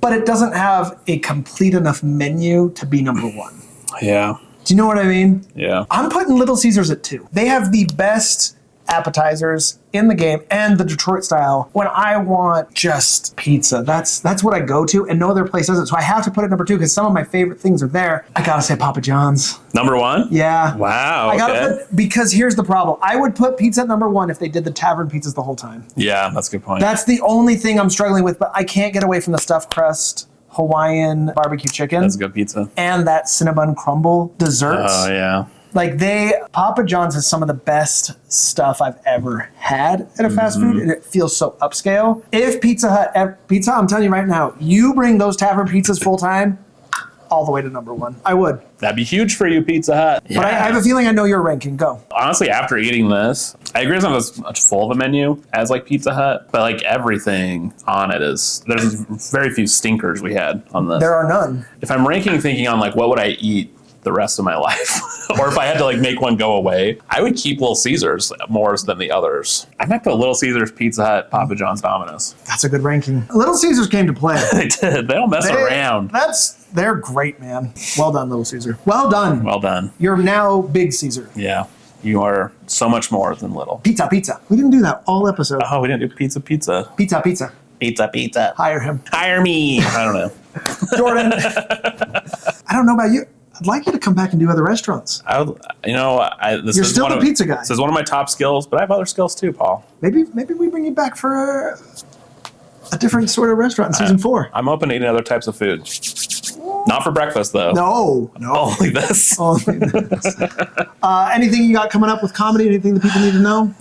but it doesn't have a complete enough menu to be number 1. Yeah. Do you know what I mean? Yeah. I'm putting Little Caesars at 2. They have the best appetizers in the game and the Detroit style. When I want just pizza, that's what I go to, and no other place does it. So I have to put it number 2 because some of my favorite things are there. I gotta say Papa John's. Number 1? Yeah. Wow. I gotta Okay. put, because here's the problem. I would put pizza at number 1 if they did the tavern pizzas the whole time. Yeah, that's a good point. That's the only thing I'm struggling with, but I can't get away from the stuffed crust Hawaiian barbecue chicken. That's a good pizza. And that Cinnabon crumble desserts. Oh, yeah. Like Papa John's has some of the best stuff I've ever had at a fast food, and it feels so upscale. If Pizza Hut, I'm telling you right now, you bring those tavern pizzas full time, all the way to number 1. I would. That'd be huge for you, Pizza Hut. But I have a feeling I know your ranking. Go. Honestly, after eating this, I agree it's not as much full of a menu as like Pizza Hut, but like everything on it is, there's very few stinkers we had on this. There are none. If I'm ranking, thinking on like what would I eat the rest of my life, or if I had to like make one go away, I would keep Little Caesars more than the others. I might put Little Caesars, Pizza Hut, Papa John's, Domino's. That's a good ranking. Little Caesars came to play. They did. They don't mess around. They're great, man. Well done, Little Caesar. Well done. Well done. You're now Big Caesar. Yeah. You are so much more than little. Pizza. We didn't do that all episode. Oh, we didn't do pizza. Pizza. Pizza. Hire him. Hire me. I don't know. Jordan. I don't know about you. I'd like you to come back and do other restaurants. You're still the pizza guy. This is one of my top skills, but I have other skills too, Paul. Maybe we bring you back for a different sort of restaurant in season 4. I'm open to eating other types of food. Not for breakfast, though. No. Only this. Only this. Anything you got coming up with comedy? Anything that people need to know?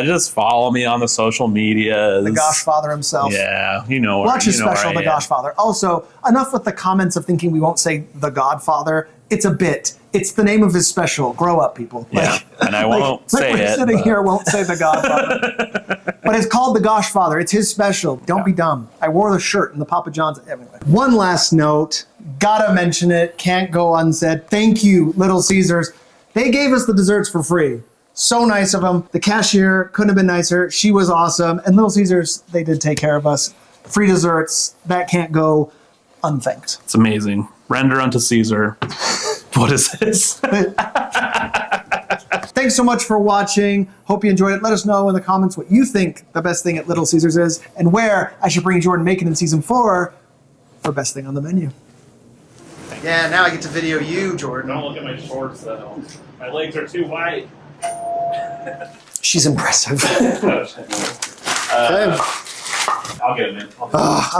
Just follow me on the social medias. The Gosh Father himself. Yeah, you know. Watch his special, The Gosh Father. Also, enough with the comments of thinking we won't say The Godfather. It's a bit. It's the name of his special. Grow up, people. Yeah, and I won't say we're it. Sitting here won't say The Godfather. But it's called The Gosh Father. It's his special. Don't be dumb. I wore the shirt in the Papa John's. Anyway. One last note. Gotta mention it. Can't go unsaid. Thank you, Little Caesars. They gave us the desserts for free. So nice of them. The cashier couldn't have been nicer. She was awesome. And Little Caesars, they did take care of us. Free desserts. That can't go unthanked. It's amazing. Render unto Caesar. What is this? Thanks so much for watching. Hope you enjoyed it. Let us know in the comments what you think the best thing at Little Caesars is and where I should bring Jordan Makin in season 4 for best thing on the menu. Yeah, now I get to video you, Jordan. Don't look at my shorts, though. My legs are too white. She's impressive. I'll get him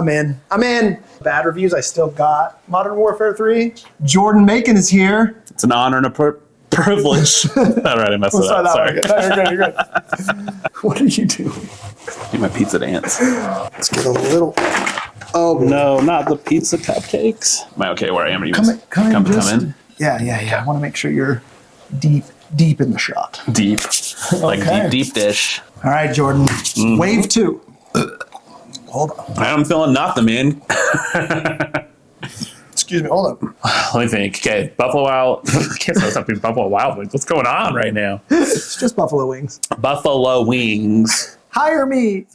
in. I'm in. Bad reviews, I still got Modern Warfare 3. Jordan Makin is here. It's an honor and a privilege. All right, I messed it up. Sorry. You're good. What are you doing? Do my pizza dance. Let's get a little. Oh No, not the pizza cupcakes. Am I okay where I am? Are you Come in? Yeah. I want to make sure you're deep in the shot. Deep. Like Okay. deep dish. All right, Jordan. Wave 2. Hold on. I'm feeling nothing, man. Excuse me. Hold on. Let me think. Okay, Buffalo Wild. I can't say something Buffalo Wild Wings. What's going on right now? It's just buffalo wings. Buffalo wings. Hire me.